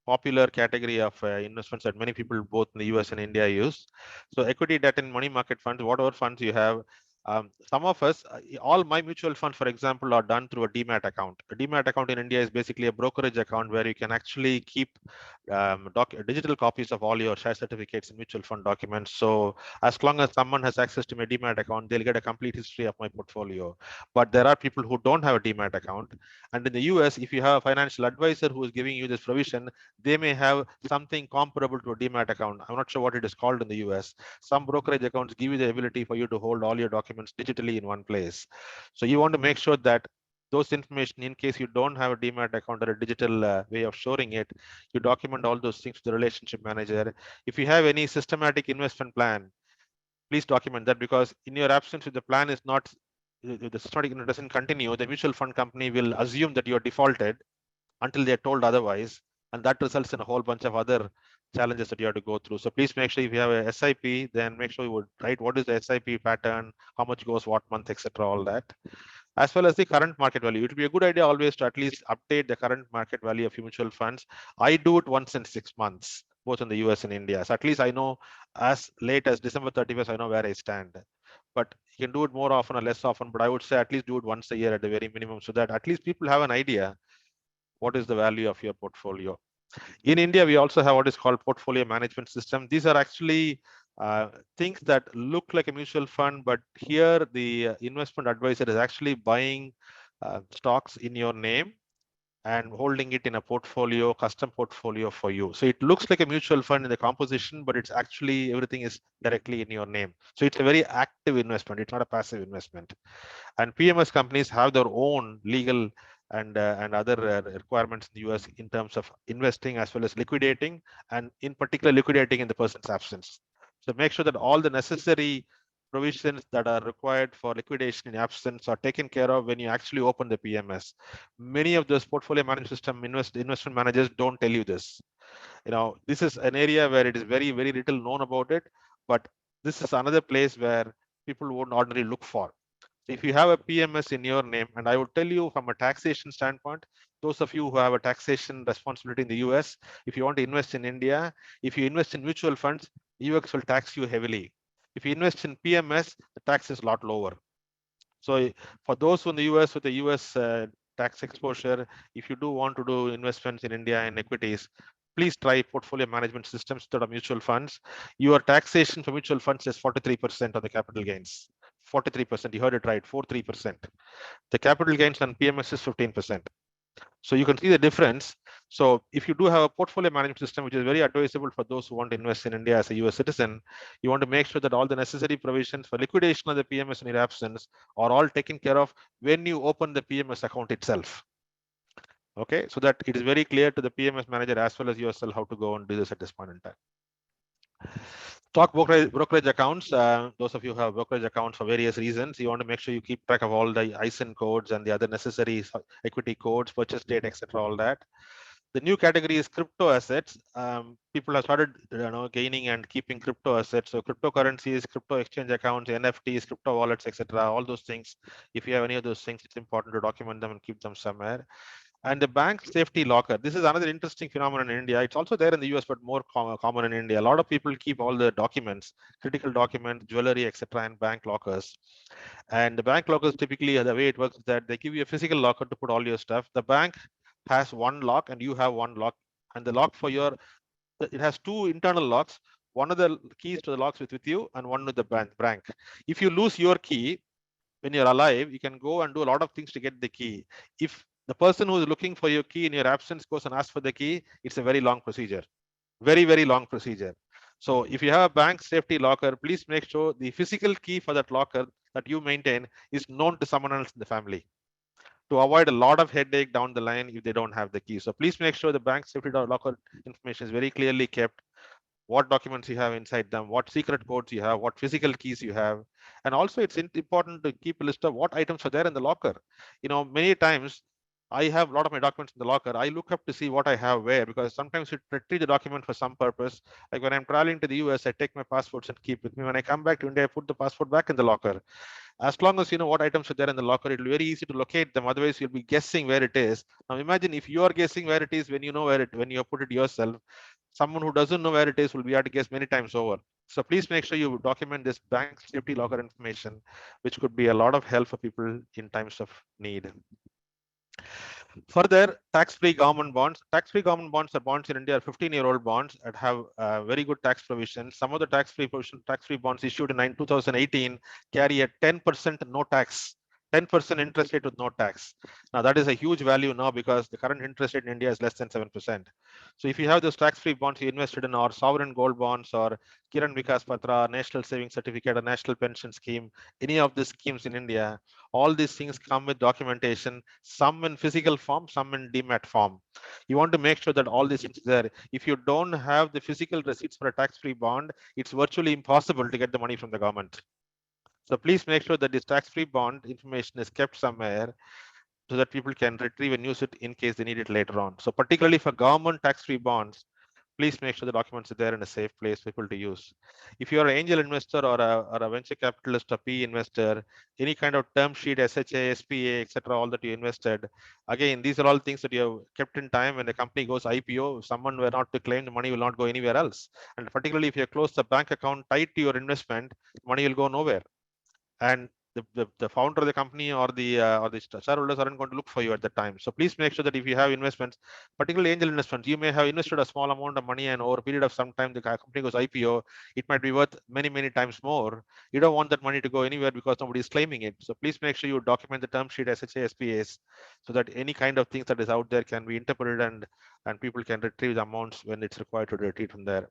popular category of investments that many people both in the US and India use. So equity, debt, and money market funds, whatever funds you have, Some of us, all my mutual funds, for example, are done through a demat account. A demat account in India is basically a brokerage account where you can actually keep digital copies of all your share certificates and mutual fund documents. So as long as someone has access to my demat account, they'll get a complete history of my portfolio. But there are people who don't have a demat account. And in the US, if you have a financial advisor who is giving you this provision, they may have something comparable to a demat account. I'm not sure what it is called in the US. Some brokerage accounts give you the ability for you to hold all your documents digitally in one place. So you want to make sure that those information, in case you don't have a demat account or a digital way of storing it, you document all those things to the relationship manager. If you have any systematic investment plan, please document that, because in your absence, if the plan is not, the systematic doesn't continue, the mutual fund company will assume that you are defaulted until they're told otherwise, and that results in a whole bunch of other challenges that you have to go through. So please make sure if you have a SIP, then make sure you would write what is the SIP pattern, how much goes what month, etc., all that, as well as the current market value. It would be a good idea always to at least update the current market value of your mutual funds. I do it once in 6 months, both in the US and India. So at least I know as late as December 31st, I know where I stand. But you can do it more often or less often, but I would say at least do it once a year at the very minimum, so that at least people have an idea what is the value of your portfolio. In India, we also have what is called portfolio management system. These are actually things that look like a mutual fund, but here the investment advisor is actually buying stocks in your name and holding it in a portfolio, custom portfolio for you. So it looks like a mutual fund in the composition, but it's actually everything is directly in your name. So it's a very active investment. It's not a passive investment. And PMS companies have their own legal and other requirements in the US in terms of investing as well as liquidating, and in particular liquidating in the person's absence. So make sure that all the necessary provisions that are required for liquidation in absence are taken care of when you actually open the PMS. Many of those portfolio management system investment managers don't tell you this. This is an area where it is very, very little known about it, but this is another place where people would ordinarily look for. If you have a PMS in your name, and I would tell you from a taxation standpoint, those of you who have a taxation responsibility in the US, if you want to invest in India, if you invest in mutual funds, UX will tax you heavily. If you invest in PMS, the tax is a lot lower. So for those who in the US with the US tax exposure, if you do want to do investments in India in equities, please try portfolio management systems instead of mutual funds. Your taxation for mutual funds is 43% on the capital gains. 43%, you heard it right, 43%. The capital gains on PMS is 15%. So you can see the difference. So if you do have a portfolio management system, which is very advisable for those who want to invest in India as a US citizen, you want to make sure that all the necessary provisions for liquidation of the PMS in your absence are all taken care of when you open the PMS account itself. Okay, so that it is very clear to the PMS manager as well as yourself how to go and do this at this point in time. Stock brokerage accounts. Those of you who have brokerage accounts for various reasons, you want to make sure you keep track of all the ISIN codes and the other necessary equity codes, purchase date, etc. All that. The new category is crypto assets. People have started, gaining and keeping crypto assets. So cryptocurrencies, crypto exchange accounts, NFTs, crypto wallets, etc. All those things. If you have any of those things, it's important to document them and keep them somewhere. And the bank safety locker. This is another interesting phenomenon in India. It's also there in the US, but more common in India. A lot of people keep all the documents, critical documents, jewelry, etc., in bank lockers. And the bank lockers, typically, the way it works is that they give you a physical locker to put all your stuff. The bank has one lock and you have one lock. And the lock for it has two internal locks. One of the keys to the locks is with you and one with the bank. If you lose your key, when you're alive, you can go and do a lot of things to get the key. If the person who is looking for your key in your absence goes and asks for the key, it's a very long procedure. Very, very long procedure. So if you have a bank safety locker, please make sure the physical key for that locker that you maintain is known to someone else in the family, to avoid a lot of headache down the line if they don't have the key. So please make sure the bank safety locker information is very clearly kept, what documents you have inside them, what secret codes you have, what physical keys you have. And also it's important to keep a list of what items are there in the locker. Many times I have a lot of my documents in the locker. I look up to see what I have where, because sometimes you retrieve the document for some purpose. Like when I'm traveling to the US, I take my passports and keep with me. When I come back to India, I put the passport back in the locker. As long as you know what items are there in the locker, it'll be very easy to locate them. Otherwise, you'll be guessing where it is. Now imagine if you are guessing where it is when you know when you have put it yourself. Someone who doesn't know where it is will be able to guess many times over. So please make sure you document this bank safety locker information, which could be a lot of help for people in times of need. Further, tax-free government bonds. Tax-free government bonds are bonds in India are 15-year-old bonds that have very good tax provisions. Some of the tax-free bonds issued in 2018 carry a 10% no tax, 10% interest rate with no tax. Now that is a huge value now because the current interest rate in India is less than 7%. So if you have those tax-free bonds you invested in, or sovereign gold bonds, or Kiran Vikas Patra, National Savings Certificate, or National Pension Scheme, any of these schemes in India, all these things come with documentation, some in physical form, some in demat form. You want to make sure that all these things are there. If you don't have the physical receipts for a tax-free bond, it's virtually impossible to get the money from the government. So please make sure that this tax-free bond information is kept somewhere so that people can retrieve and use it in case they need it later on. So particularly for government tax-free bonds, please make sure the documents are there in a safe place for people to use. If you're an angel investor or a venture capitalist or PE investor, any kind of term sheet, SHA, SPA, etc., all that you invested, again, these are all things that you have kept in time. When the company goes IPO, if someone were not to claim, the money will not go anywhere else. And particularly if you close the bank account tied to your investment, money will go nowhere. And the founder of the company or the shareholders aren't going to look for you at the time. So please make sure that if you have investments, particularly angel investments, you may have invested a small amount of money and over a period of some time the company goes IPO, it might be worth many times more. You don't want that money to go anywhere because nobody is claiming it. So please make sure you document the term sheet, SHA, SPAs, so that any kind of things that is out there can be interpreted and people can retrieve the amounts when it's required to retrieve from there.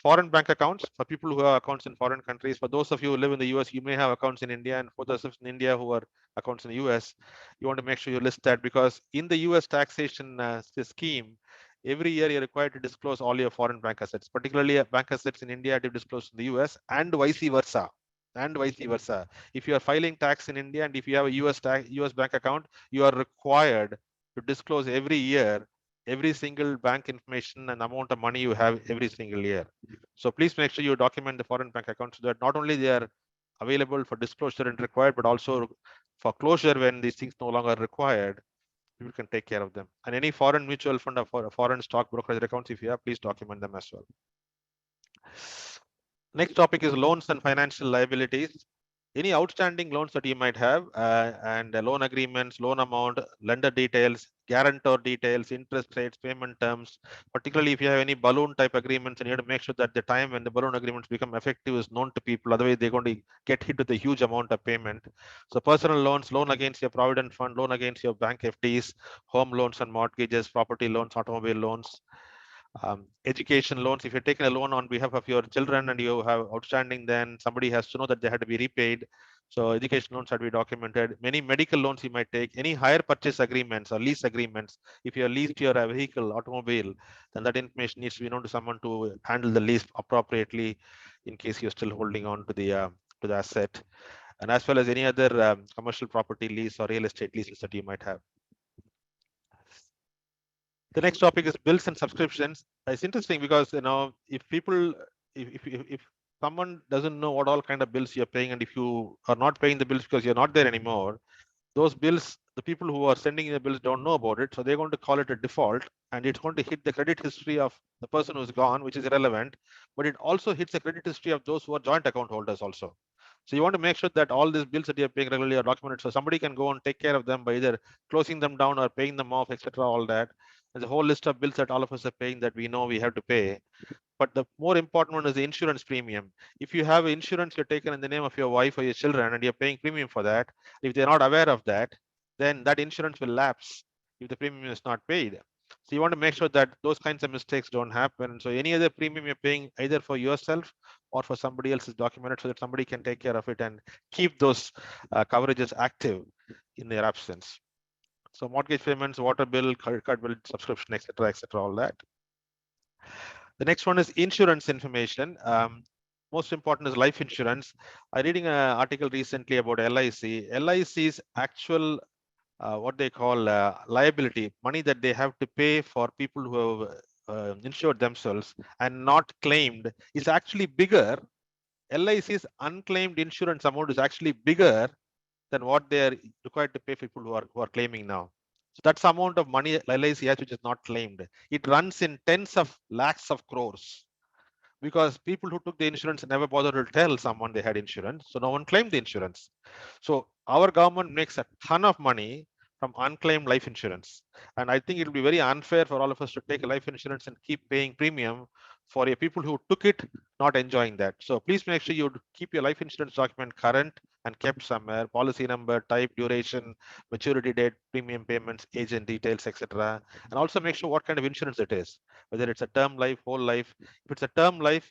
Foreign bank accounts for people who have accounts in foreign countries. For those of you who live in the US, you may have accounts in India, and for those in India who are accounts in the US, you want to make sure you list that, because in the US taxation scheme, every year you're required to disclose all your foreign bank assets, particularly bank assets in India to disclose in the US, and vice versa. And vice versa. If you are filing tax in India and if you have a US bank account, you are required to disclose every year every single bank information and amount of money you have every single year. So please make sure you document the foreign bank accounts so that not only they are available for disclosure and required, but also for closure when these things no longer required, you can take care of them. And any foreign mutual fund or foreign stock brokerage accounts, if you have, please document them as well. Next topic is loans and financial liabilities. Any outstanding loans that you might have, and loan agreements, loan amount, lender details, guarantor details, interest rates, payment terms, particularly if you have any balloon type agreements, and you have to make sure that the time when the balloon agreements become effective is known to people, otherwise they're going to get hit with a huge amount of payment. So personal loans, loan against your provident fund, loan against your bank FDs, home loans and mortgages, property loans, automobile loans. Education loans, if you're taking a loan on behalf of your children and you have outstanding, then somebody has to know that they had to be repaid. So education loans have to be documented. Many medical loans you might take, any hire purchase agreements or lease agreements. If you are leased your vehicle, automobile, then that information needs to be known to someone to handle the lease appropriately in case you're still holding on to the asset. And as well as any other commercial property lease or real estate leases that you might have. The next topic is bills and subscriptions. It's interesting because if people, if someone doesn't know what all kind of bills you're paying, and if you are not paying the bills because you're not there anymore, those bills, the people who are sending the bills don't know about it, so they're going to call it a default, and it's going to hit the credit history of the person who's gone, which is irrelevant, but it also hits the credit history of those who are joint account holders also. So you want to make sure that all these bills that you're paying regularly are documented, so somebody can go and take care of them by either closing them down or paying them off, etc. All that. There's a whole list of bills that all of us are paying that we know we have to pay. But the more important one is the insurance premium. If you have insurance you're taken in the name of your wife or your children and you're paying premium for that, if they're not aware of that, then that insurance will lapse if the premium is not paid. So you want to make sure that those kinds of mistakes don't happen. So any other premium you're paying either for yourself or for somebody else is documented so that somebody can take care of it and keep those coverages active in their absence. So mortgage payments, water bill, credit card bill, subscription, etc., all that. The next one is insurance information. Most important is life insurance. I'm reading an article recently about LIC. LIC's actual what they call liability, money that they have to pay for people who have insured themselves and not claimed, is actually bigger. LIC's unclaimed insurance amount is actually bigger than what they are required to pay people who are claiming now. So that's the amount of money LIC has which is not claimed. It runs in tens of lakhs of crores. because people who took the insurance never bothered to tell someone they had insurance, so no one claimed the insurance. So our government makes a ton of money from unclaimed life insurance, and I think it will be very unfair for all of us to take a life insurance and keep paying premium for a people who took it not enjoying that. So please make sure you keep your life insurance document current and kept somewhere, policy number, type, duration, maturity date, premium payments, agent details, etc. And also make sure what kind of insurance it is, whether it's a term life, whole life. If it's a term life,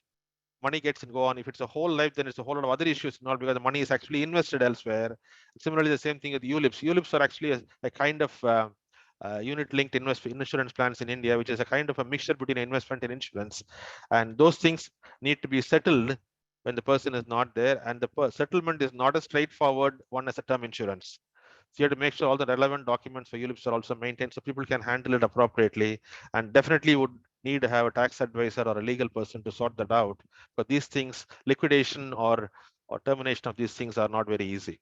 money gets and go on. If it's a whole life, then it's a whole lot of other issues, not because the money is actually invested elsewhere. Similarly, the same thing with ULIPs. ULIPs are actually a kind of unit-linked insurance plans in India, which is a kind of a mixture between investment and insurance. And those things need to be settled when the person is not there, and the settlement is not a straightforward one as a term insurance. So you have to make sure all the relevant documents for ULIPs are also maintained so people can handle it appropriately, and definitely would need to have a tax advisor or a legal person to sort that out. But these things, liquidation or termination of these things are not very easy.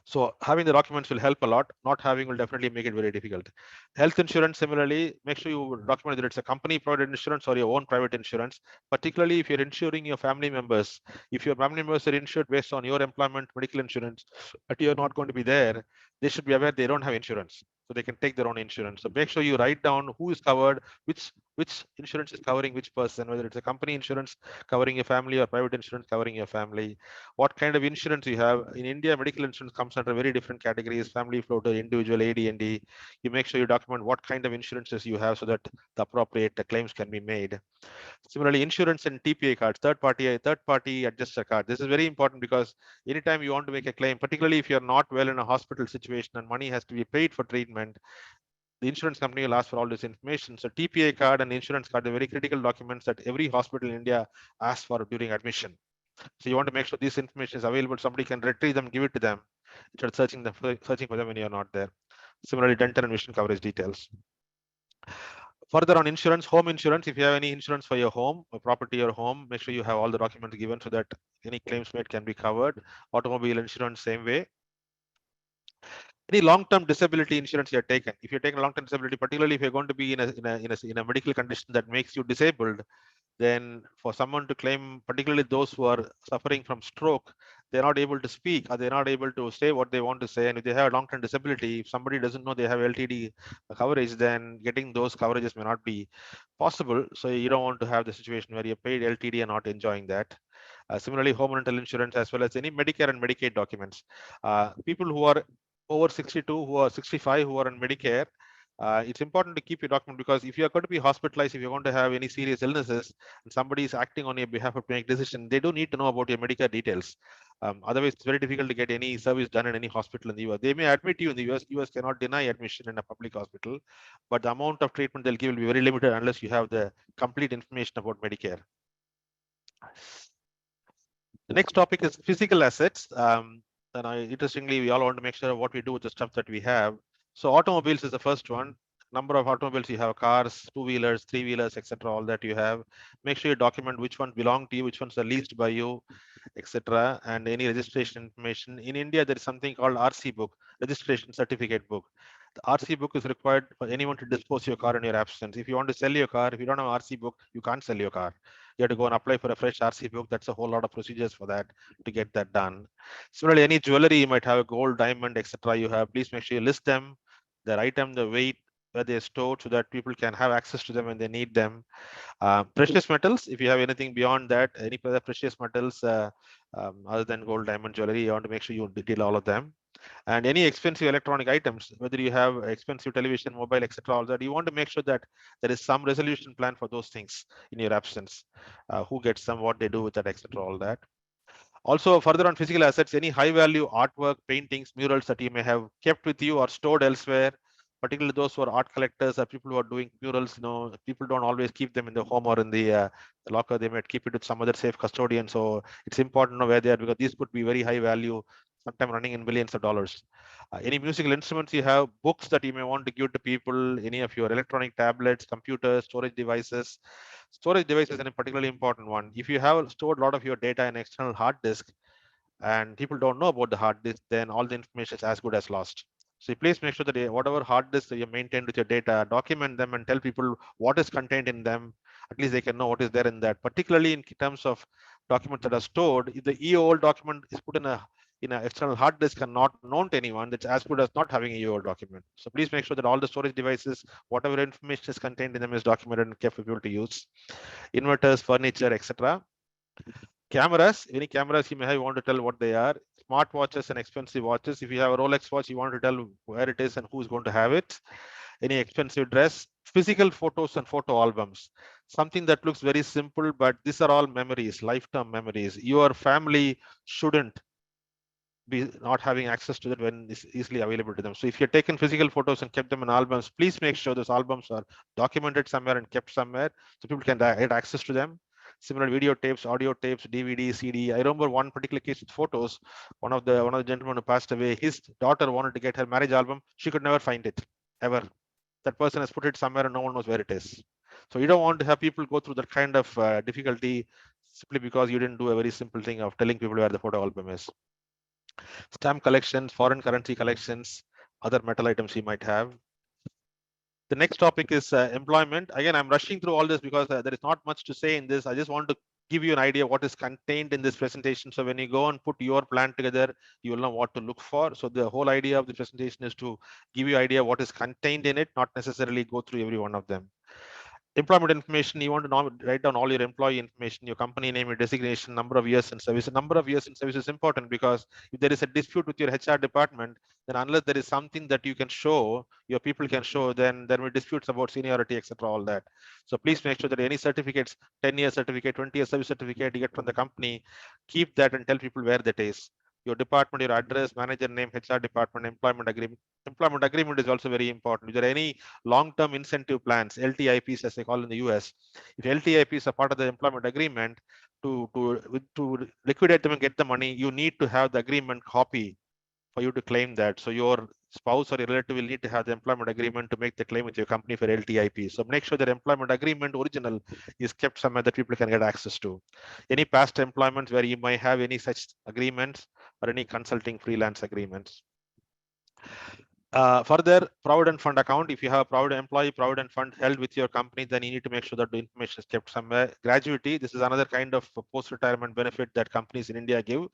So having the documents will help a lot. Not having will definitely make it very difficult. Health insurance, similarly, make sure you document whether it's a company provided insurance or your own private insurance, particularly if you're insuring your family members. If your family members are insured based on your employment medical insurance, but you're not going to be there, they should be aware they don't have insurance. So they can take their own insurance. So make sure you write down who is covered, which insurance is covering which person, whether it's a company insurance covering your family or private insurance covering your family, what kind of insurance you have. In India, medical insurance comes under very different categories: family floater, individual, AD&D. You make sure you document what kind of insurances you have so that the appropriate claims can be made. Similarly, insurance and TPA cards, third party adjuster card. This is very important because anytime you want to make a claim, particularly if you're not well in a hospital situation and money has to be paid for treatment, the insurance company will ask for all this information. So TPA card and insurance card are very critical documents that every hospital in India asks for during admission. So you want to make sure this information is available. Somebody can retrieve them, give it to them, instead of searching for them when you're not there. Similarly, dental and vision coverage details. Further on insurance, home insurance, if you have any insurance for your home or property or home, make sure you have all the documents given so that any claims made can be covered. Automobile insurance, same way. Any long-term disability insurance you are taken. If you're taking a long-term disability, particularly if you're going to be in a medical condition that makes you disabled, then for someone to claim, particularly those who are suffering from stroke, they're not able to speak or they're not able to say what they want to say. And if they have a long-term disability, if somebody doesn't know they have LTD coverage, then getting those coverages may not be possible. So you don't want to have the situation where you're paid LTD and not enjoying that. Similarly, home rental insurance, as well as any Medicare and Medicaid documents. People who are over 62, who are 65, who are on Medicare, it's important to keep your document, because if you're going to be hospitalized, if you're going to have any serious illnesses and somebody is acting on your behalf to make decision, they do need to know about your Medicare details. Otherwise, it's very difficult to get any service done in any hospital in the US. They may admit you in the US. US cannot deny admission in a public hospital, but the amount of treatment they'll give will be very limited unless you have the complete information about Medicare. The next topic is physical assets. Interestingly, we all want to make sure what we do with the stuff that we have. So automobiles is the first one. Number of automobiles you have: cars, two-wheelers, three-wheelers, etc. All that you have. Make sure you document which ones belong to you, which ones are leased by you, etc. And any registration information. In India, there is something called RC book, registration certificate book. The RC book is required for anyone to dispose your car in your absence. If you want to sell your car, if you don't have RC book, you can't sell your car. You have to go and apply for a fresh RC book. That's a whole lot of procedures for that to get that done. Similarly, any jewelry you might have, a gold, diamond, etc. you have, please make sure you list them, their item, the weight, where they're stored, so that people can have access to them when they need them. Precious metals, if you have anything beyond that, any other precious metals other than gold, diamond, jewelry, you want to make sure you detail all of them. And any expensive electronic items, whether you have expensive television, mobile, etc., all that, you want to make sure that there is some resolution plan for those things in your absence. Who gets them, what they do with that, etc., all that. Also, further on physical assets, any high value artwork, paintings, murals that you may have kept with you or stored elsewhere, particularly those who are art collectors or people who are doing murals. People don't always keep them in the home or in the locker. They might keep it with some other safe custodian. So it's important to know where they are, because these could be very high value, sometimes running in millions of dollars. Any musical instruments you have, books that you may want to give to people, any of your electronic tablets, computers, storage devices. Storage device is a particularly important one. If you have stored a lot of your data in external hard disk and people don't know about the hard disk, then all the information is as good as lost. So please make sure that whatever hard disk that you maintain with your data, document them and tell people what is contained in them at least they can know what is there in that, particularly in terms of documents that are stored. If the EOL document is put in an external hard disk and not known to anyone, that's as good as not having a EOL document. So please make sure that all the storage devices, whatever information is contained in them, is documented and kept for people to use. Inverters, furniture, etc. Cameras, any cameras you may have, you want to tell what they are. Smart watches and expensive watches. If you have a Rolex watch, you want to tell where it is and who's going to have it. Any expensive dress, physical photos and photo albums. Something that looks very simple, but these are all memories, lifetime memories. Your family shouldn't be not having access to that when it's easily available to them. So if you're taken physical photos and kept them in albums, please make sure those albums are documented somewhere and kept somewhere so people can get access to them. Similar video tapes, audio tapes, DVD, CD. I remember one particular case with photos. One of the gentlemen who passed away, his daughter wanted to get her marriage album. She could never find it ever. That person has put it somewhere and no one knows where it is. So you don't want to have people go through that kind of difficulty simply because you didn't do a very simple thing of telling people where the photo album is. Stamp collections, foreign currency collections, other metal items you might have. The next topic is employment. Again, I'm rushing through all this because there is not much to say in this. I just want to give you an idea what is contained in this presentation. So when you go and put your plan together, you will know what to look for. So the whole idea of the presentation is to give you an idea what is contained in it, not necessarily go through every one of them. Employment information, you want to write down all your employee information, your company name, your designation, number of years in service. Number of years in service is important because if there is a dispute with your HR department, then unless there is something that you can show, your people can show, then there will be disputes about seniority, etc. all that. So please make sure that any certificates, 10-year certificate, 20-year service certificate you get from the company, keep that and tell people where that is. Your department, your address, manager name, HR department, employment agreement. Employment agreement is also very important. If there are any long-term incentive plans, LTIPs as they call in the US, if LTIPs are part of the employment agreement, to liquidate them and get the money, you need to have the agreement copy for you to claim that. So your spouse or your relative will need to have the employment agreement to make the claim with your company for LTIP. So make sure that employment agreement original is kept somewhere that people can get access to. Any past employments where you might have any such agreements or any consulting freelance agreements. Further, provident fund account. If you have a employee provident fund held with your company, then you need to make sure that the information is kept somewhere. Gratuity. This is another kind of post-retirement benefit that companies in India give.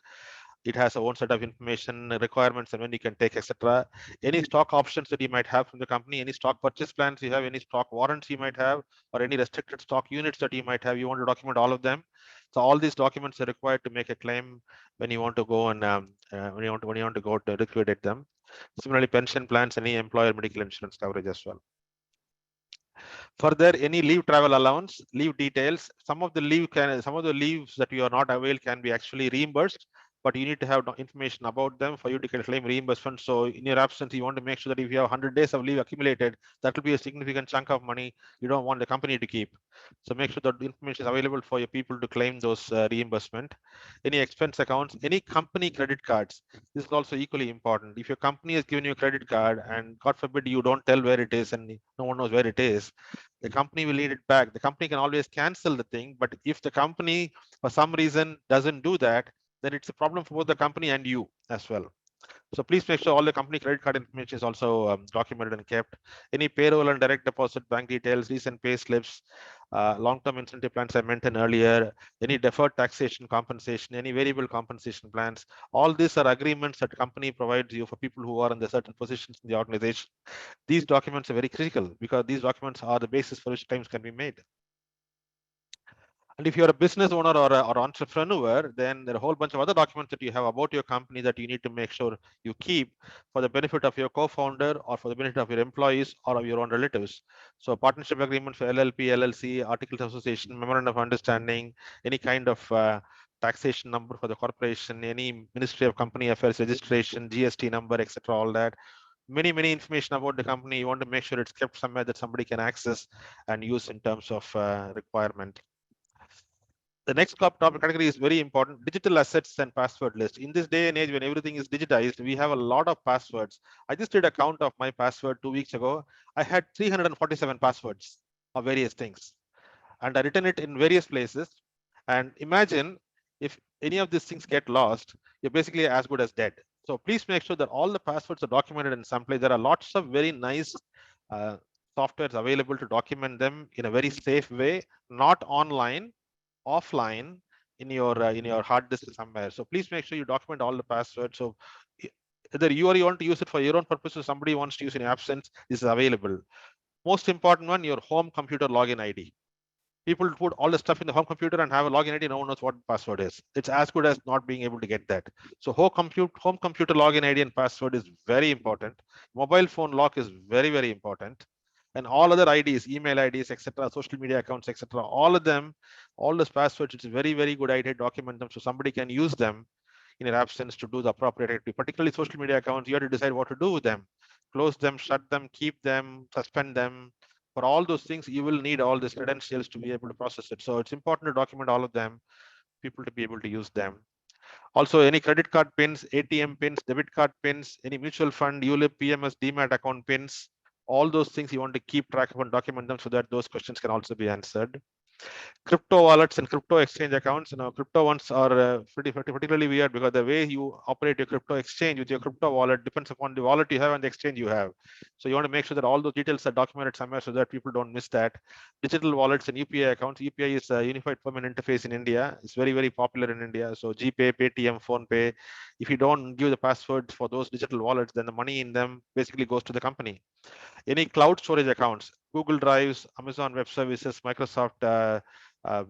It has a own set of information requirements and when you can take, etc. Any stock options that you might have from the company, any stock purchase plans you have, any stock warrants you might have, or any restricted stock units that you might have, you want to document all of them. So all these documents are required to make a claim when you want to go and when you want to go to liquidate them. Similarly, pension plans, any employer medical insurance coverage as well. Further, any leave travel allowance, leave details. Some of the leaves that you are not available can be actually reimbursed, but you need to have information about them for you to claim reimbursement. So in your absence, you want to make sure that if you have 100 days of leave accumulated, that will be a significant chunk of money you don't want the company to keep. So make sure that the information is available for your people to claim those reimbursement. Any expense accounts, any company credit cards. This is also equally important. If your company has given you a credit card and God forbid you don't tell where it is and no one knows where it is, the company will need it back. The company can always cancel the thing, but if the company for some reason doesn't do that, then it's a problem for both the company and you as well. So please make sure all the company credit card information is also documented and kept. Any payroll and direct deposit bank details, recent pay slips, long-term incentive plans I mentioned earlier, any deferred taxation compensation, any variable compensation plans. All these are agreements that company provides you for people who are in the certain positions in the organization. These documents are very critical because these documents are the basis for which claims can be made. And if you're a business owner or entrepreneur, then there are a whole bunch of other documents that you have about your company that you need to make sure you keep for the benefit of your co-founder or for the benefit of your employees or of your own relatives. So partnership agreement for LLP, LLC, articles of association, memorandum of understanding, any kind of taxation number for the corporation, any Ministry of Company Affairs registration, GST number, etc. all that. Many information about the company. You want to make sure it's kept somewhere that somebody can access and use in terms of requirement. The next topic category is very important: digital assets and password list. In this day and age when everything is digitized, we have a lot of passwords. I just did a count of my password 2 weeks ago. I had 347 passwords of various things, and I written it in various places. And imagine if any of these things get lost, you're basically as good as dead. So please make sure that all the passwords are documented in some place. There are lots of very nice softwares available to document them in a very safe way, not online, offline, in your hard disk somewhere. So please make sure you document all the passwords. So either you want to use it for your own purposes, somebody wants to use in your absence, this is available. Most important one, your home computer login ID. People put all the stuff in the home computer and have a login ID. No one knows what the password is. It's as good as not being able to get that. So home computer login ID and password is very important. Mobile phone lock is very, very important. And all other IDs, email IDs, etc., social media accounts, etc., all of them, all those passwords, it's a very, very good idea to document them so somebody can use them in your absence to do the appropriate activity. Particularly social media accounts, you have to decide what to do with them. Close them, shut them, keep them, suspend them. For all those things, you will need all these credentials to be able to process it. So it's important to document all of them, people to be able to use them. Also, any credit card pins, ATM pins, debit card pins, any mutual fund, ULIP, PMS, DMAT account pins, all those things you want to keep track of and document them so that those questions can also be answered. Crypto wallets and crypto exchange accounts. Crypto ones are particularly weird because the way you operate your crypto exchange with your crypto wallet depends upon the wallet you have and the exchange you have. So you want to make sure that all those details are documented somewhere so that people don't miss that. Digital wallets and UPI accounts. UPI is a unified payment interface in India. It's very, very popular in India. So GPay, Paytm, PhonePay. If you don't give the passwords for those digital wallets, then the money in them basically goes to the company. Any cloud storage accounts, Google Drives, Amazon Web Services, Microsoft uh,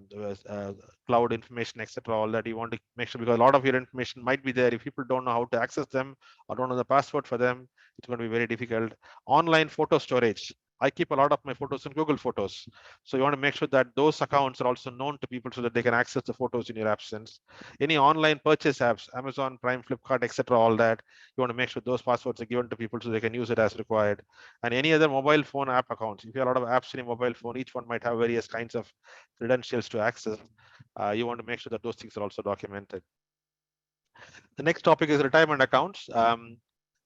cloud information, etc., all that you want to make sure, because a lot of your information might be there. If people don't know how to access them or don't know the password for them, it's going to be very difficult. Online photo storage. I keep a lot of my photos in Google Photos. So you want to make sure that those accounts are also known to people so that they can access the photos in your absence. Any online purchase apps, Amazon, Prime, Flipkart, etc., all that, you want to make sure those passwords are given to people so they can use it as required. And any other mobile phone app accounts. If you have a lot of apps in your mobile phone, each one might have various kinds of credentials to access. You want to make sure that those things are also documented. The next topic is retirement accounts.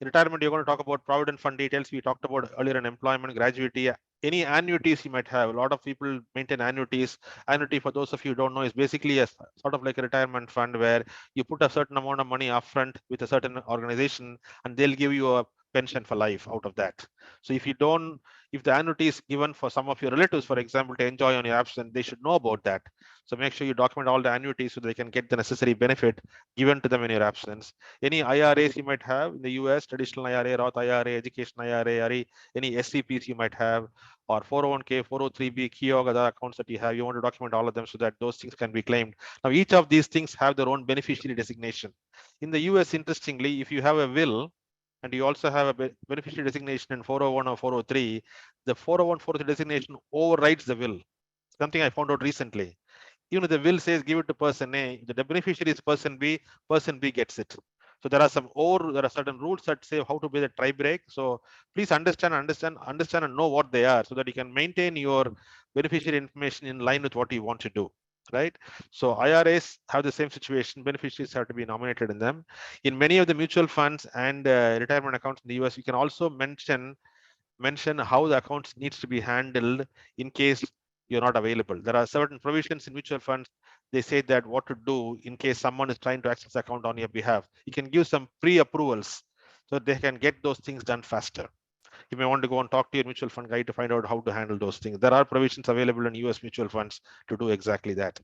In retirement, you're going to talk about provident fund details. We talked about earlier in employment, gratuity, any annuities you might have. A lot of people maintain annuities. Annuity, for those of you who don't know, is basically a sort of like a retirement fund where you put a certain amount of money upfront with a certain organization and they'll give you a pension for life out of that. So if the annuity is given for some of your relatives, for example, to enjoy on your absence, they should know about that. So make sure you document all the annuities so they can get the necessary benefit given to them in your absence. Any IRAs you might have in the US, traditional IRA, Roth IRA, education IRA, any SCPs you might have, or 401k, 403b, KIOG, other accounts that you have, you want to document all of them so that those things can be claimed. Now, each of these things have their own beneficiary designation. In the US, interestingly, if you have a will, and you also have a beneficiary designation in 401 or 403, the 401, 403 designation overrides the will. Something I found out recently. Even if the will says give it to person A, the beneficiary is person B gets it. So there are certain rules that say how to be the tie break. So please understand and know what they are so that you can maintain your beneficiary information in line with what you want to do. Right. So IRAs have the same situation. Beneficiaries have to be nominated in them. In many of the mutual funds and retirement accounts in the US, you can also mention how the accounts needs to be handled in case you're not available. There are certain provisions in mutual funds. They say that what to do in case someone is trying to access the account on your behalf. You can give some pre-approvals so they can get those things done faster. You may want to go and talk to your mutual fund guy to find out how to handle those things. There are provisions available in US mutual funds to do exactly that.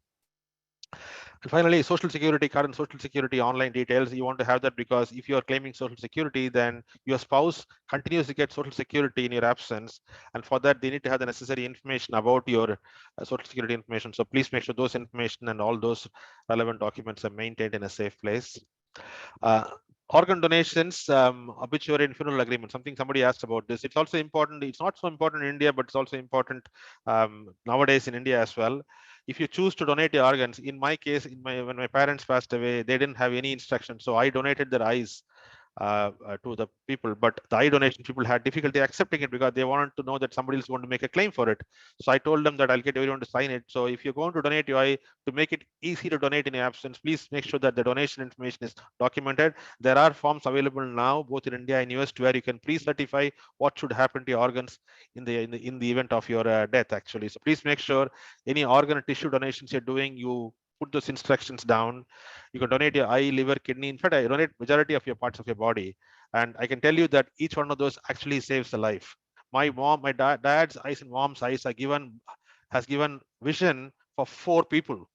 And finally, social security, current social security online details. You want to have that because if you are claiming social security, then your spouse continues to get social security in your absence. And for that, they need to have the necessary information about your social security information. So please make sure those information and all those relevant documents are maintained in a safe place. Organ donations, obituary and funeral agreement, somebody asked about this. It's also important. It's not so important in India, but it's also important nowadays in India as well. If you choose to donate your organs, in my case, when my parents passed away, they didn't have any instructions. So I donated their eyes to the people, but the eye donation people had difficulty accepting it because they wanted to know that somebody is going to make a claim for it. So I told them that I'll get everyone to sign it. So if you're going to donate your eye, to make it easy to donate in your absence, please make sure that the donation information is documented. There are forms available now, both in India and US, where you can pre-certify what should happen to your organs in the event of your death, actually. So please make sure any organ and tissue donations you're doing, you put those instructions down. You can donate your eye, liver, kidney. In fact, I donate majority of your parts of your body. And I can tell you that each one of those actually saves a life. My mom, my dad's eyes and mom's eyes has given vision for 4 people.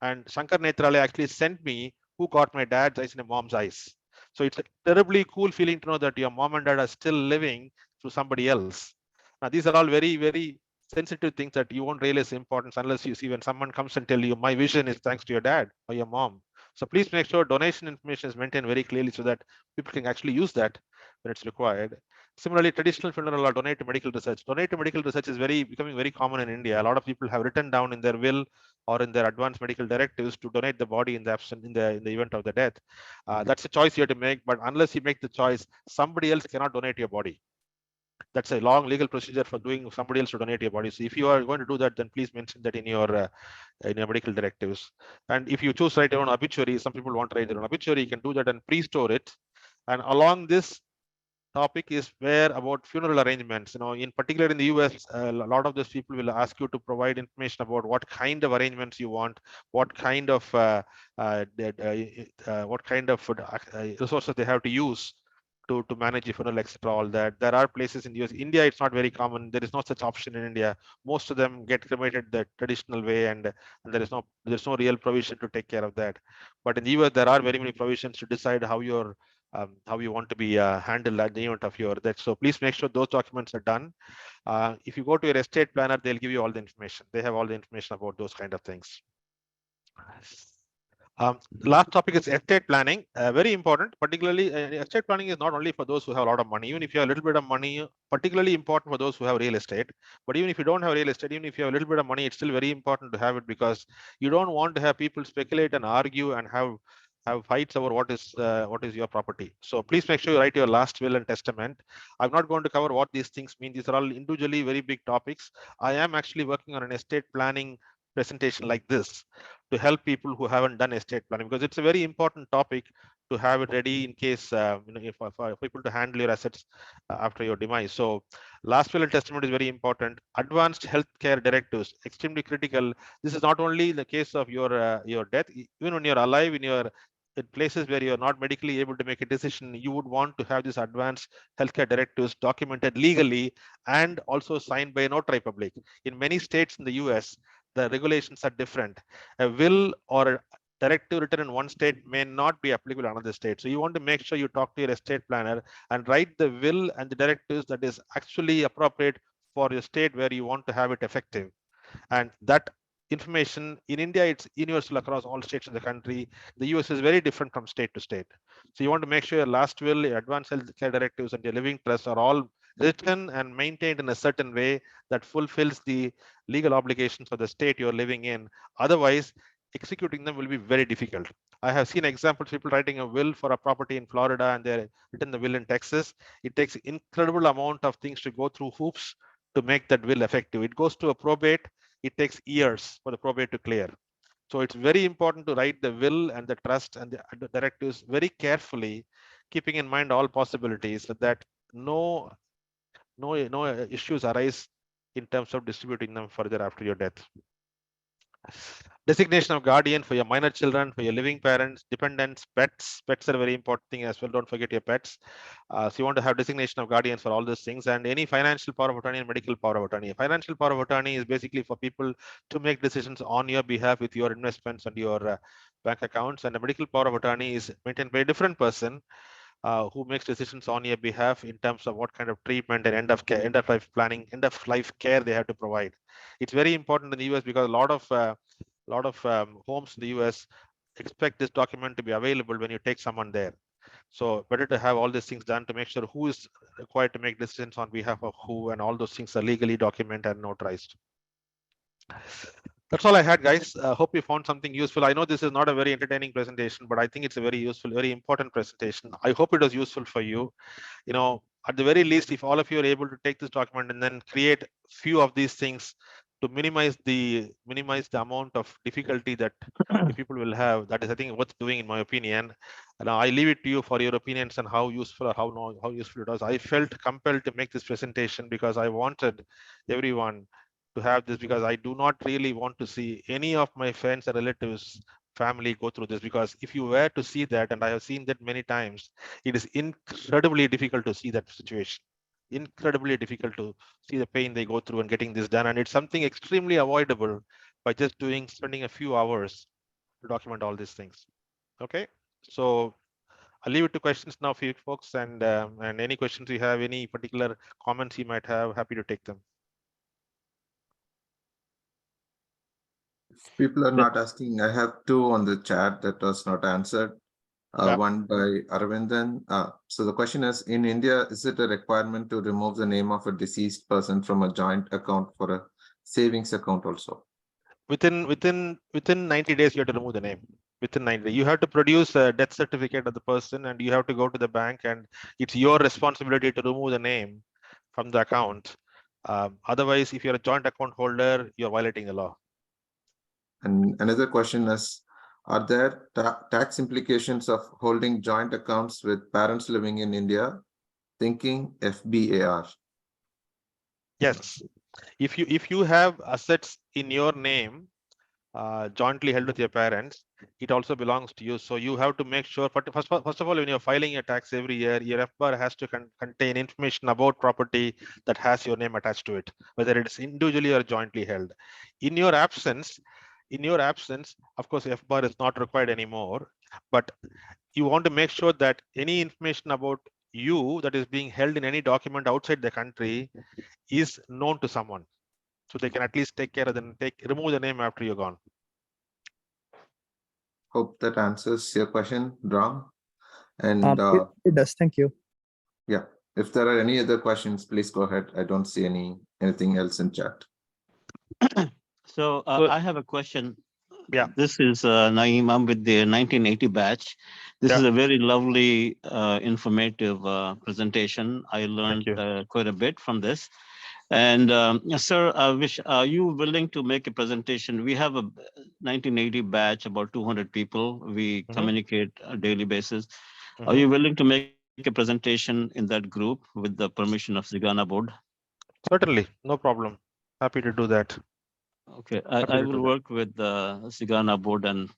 And Shankar Netralaya actually sent me who got my dad's eyes and mom's eyes. So it's a terribly cool feeling to know that your mom and dad are still living through somebody else. Now, these are all very, very sensitive things that you won't realize importance unless you see when someone comes and tell you, my vision is thanks to your dad or your mom. So please make sure donation information is maintained very clearly so that people can actually use that when it's required. Similarly, traditional funeral or donate to medical research. Donate to medical research is becoming very common in India. A lot of people have written down in their will or in their advanced medical directives to donate the body in the event of the death. That's a choice you have to make, but unless you make the choice, somebody else cannot donate your body. That's a long legal procedure for doing somebody else to donate your body. So if you are going to do that, then please mention that in your medical directives. And if you choose to write your own obituary, some people want to write their own obituary, you can do that and pre-store it. And along this topic is where about funeral arrangements. In particular in the US, a lot of those people will ask you to provide information about what kind of arrangements you want, what kind of resources they have to use to manage a funeral, etc. All that. There are places in the US. India, it's not very common. There is no such option in India. Most of them get cremated the traditional way, and there's no real provision to take care of that. But in the US, there are very many provisions to decide how you want to be handled at the event of your death. So please make sure those documents are done. If you go to your estate planner, they'll give you all the information. They have all the information about those kind of things. Last topic is estate planning. Very important. Particularly, estate planning is not only for those who have a lot of money. Even if you have a little bit of money, particularly important for those who have real estate. But even if you don't have real estate, even if you have a little bit of money, it's still very important to have it, because you don't want to have people speculate and argue and have fights over what is your property. So please make sure you write your last will and testament. I'm not going to cover what these things mean. These are all individually very big topics. I am actually working on an estate planning presentation like this to help people who haven't done estate planning, because it's a very important topic to have it ready in case for people to handle your assets after your demise. So last will and testament is very important. Advanced healthcare directives, extremely critical. This is not only the case of your death. Even when you're alive, in places where you're not medically able to make a decision, you would want to have these advanced healthcare directives documented legally and also signed by a notary public. In many states in the US, the regulations are different. A will or a directive written in one state may not be applicable in another state. So you want to make sure you talk to your estate planner and write the will and the directives that is actually appropriate for your state where you want to have it effective. And that information in India, it's universal across all states of the country. The US is very different from state to state. So you want to make sure your last will, your advanced healthcare directives, and your living trust are all written and maintained in a certain way that fulfills the legal obligations of the state you're living in. Otherwise, executing them will be very difficult. I have seen examples, people writing a will for a property in Florida and they're written the will in Texas. It takes incredible amount of things to go through hoops to make that will effective. It goes to a probate. It takes years for the probate to clear. So it's very important to write the will and the trust and the directives very carefully, keeping in mind all possibilities so that no issues arise in terms of distributing them further after your death. Designation of guardian for your minor children, for your living parents, dependents, pets. Pets are a very important thing as well. Don't forget your pets. So you want to have designation of guardians for all those things, and any financial power of attorney and medical power of attorney. Financial power of attorney is basically for people to make decisions on your behalf with your investments and your bank accounts, and the medical power of attorney is maintained by a different person who makes decisions on your behalf in terms of what kind of treatment and end of life planning, end of life care they have to provide. It's very important in the US because a lot of homes in the US expect this document to be available when you take someone there. So better to have all these things done to make sure who is required to make decisions on behalf of who, and all those things are legally documented and notarized. That's all I had, guys. Hope you found something useful. I know this is not a very entertaining presentation, but I think it's a very useful, very important presentation. I hope it was useful for you. At the very least, if all of you are able to take this document and then create few of these things to minimize the amount of difficulty that people will have, that is, I think, worth doing, in my opinion. And I leave it to you for your opinions on how useful or how useful it was. I felt compelled to make this presentation because I wanted everyone to have this, because I do not really want to see any of my friends and relatives, family go through this, because if you were to see that, and I have seen that many times, it is incredibly difficult to see that situation. incredibly difficult to see the pain they go through and getting this done. And it's something extremely avoidable by just spending a few hours to document all these things. Okay, so I'll leave it to questions now for you folks, and any questions you have, any particular comments you might have, happy to take them. If people are not asking, I have two on the chat that was not answered. Yeah. One by Aravindan. So the question is, in India, is it a requirement to remove the name of a deceased person from a joint account for a savings account also? Within 90 days, you have to remove the name. Within 90 days, you have to produce a death certificate of the person, and you have to go to the bank, and it's your responsibility to remove the name from the account. Otherwise, if you're a joint account holder, you're violating the law. And another question is, are there tax implications of holding joint accounts with parents living in India, thinking FBAR? Yes, if you have assets in your name, jointly held with your parents, it also belongs to you. So you have to make sure, first of all, when you're filing your tax every year, your FBAR has to contain information about property that has your name attached to it, whether it is individually or jointly held. In your absence, of course, FBAR is not required anymore, but you want to make sure that any information about you that is being held in any document outside the country is known to someone, so they can at least take care of them, remove the name after you're gone. Hope that answers your question, Ram. And it does. Thank you. yeah, if there are any other questions, please go ahead. I don't see anything else in chat. So I have a question. Yeah. This is Naeem. I'm with the 1980 batch. This is a very lovely, informative presentation. I learned quite a bit from this. And sir, Vish, are you willing to make a presentation? We have a 1980 batch, about 200 people. We communicate on a daily basis. Are you willing to make a presentation in that group with the permission of Zigana board? Certainly, no problem. Happy to do that. Okay, I will work with the Zigana board and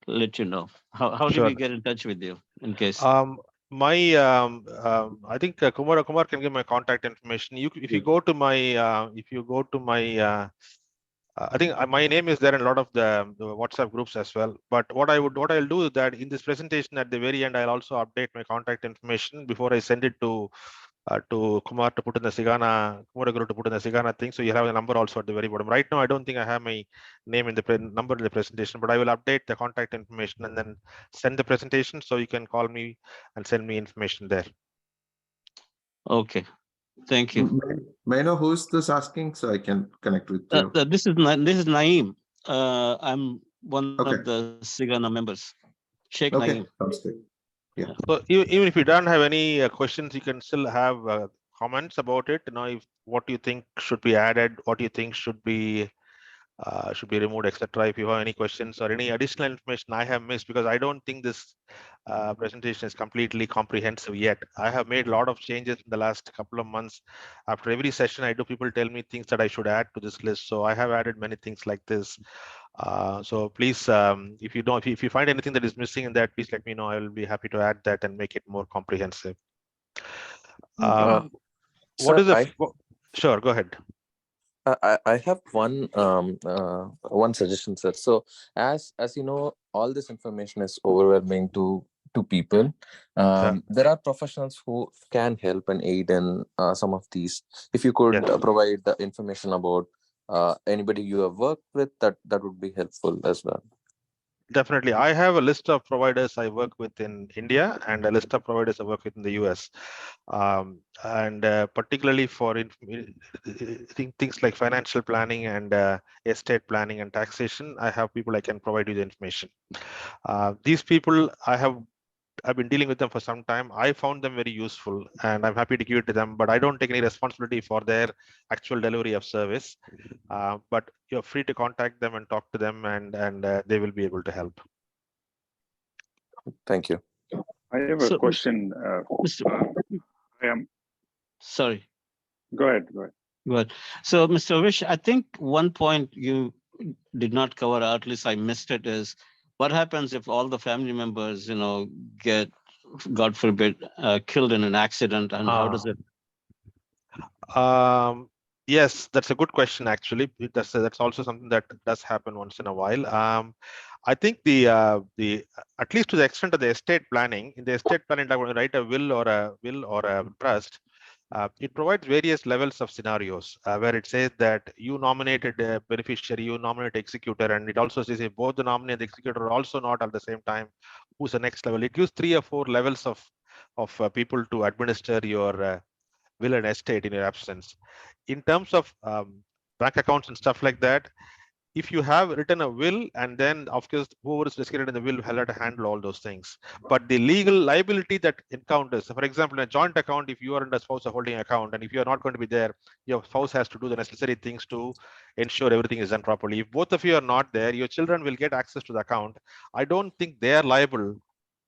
let you know. How do we get in touch with you in case? I think Kumar can give my contact information. If you go to my I think my name is there in a lot of the WhatsApp groups as well. But what I'll do is that in this presentation at the very end, I'll also update my contact information before I send it to Kumar to put in the Sigana thing. So you have the number also at the very bottom. Right now, I don't think I have my name in the number in the presentation, but I will update the contact information and then send the presentation, so you can call me and send me information there. Okay, thank you. May I know who's this asking so I can connect with you? This is Naeem. I'm one of the Sigana members. Sheikh Naeem. Sounds good. Yeah. So even if you don't have any questions, you can still have comments about it. If what you think should be added, what you think should be removed, etc. If you have any questions or any additional information I have missed, because I don't think this presentation is completely comprehensive yet. I have made a lot of changes in the last couple of months. After every session, people tell me things that I should add to this list. So I have added many things like this. So please, if you find anything that is missing in that, please let me know. I will be happy to add that and make it more comprehensive. Sure, go ahead. I have one suggestion, sir. So as you know, all this information is overwhelming to people. There are professionals who can help and aid in some of these. If you could provide the information about anybody you have worked with, that would be helpful as well. Definitely. I have a list of providers I work with in India and a list of providers I work with in the US. And particularly for things like financial planning and estate planning and taxation, I have people I can provide you the information. These people I've been dealing with them for some time. I found them very useful and I'm happy to give it to them, but I don't take any responsibility for their actual delivery of service. But you're free to contact them and talk to them, and they will be able to help. Thank you. I have a question. Sorry. Go ahead. Good. So, Mr. Vish, I think one point you did not cover, or at least I missed it, is what happens if all the family members, get, God forbid, killed in an accident, and how does it Yes, that's a good question. Actually, that's also something that does happen once in a while. I think the at least to the extent of the estate planning, in the estate planning, when you write a will or a trust, it provides various levels of scenarios where it says that you nominated a beneficiary, you nominate executor, and it also says if both the nominee and the executor are also not at the same time, who's the next level. It gives 3 or 4 levels of people to administer your will and estate in your absence. In terms of bank accounts and stuff like that, if you have written a will, and then of course whoever is designated in the will will have to handle all those things. But the legal liability that encounters, for example, in a joint account, if you are and a spouse are holding account, and if you are not going to be there, your spouse has to do the necessary things to ensure everything is done properly. If both of you are not there, your children will get access to the account. I don't think they are liable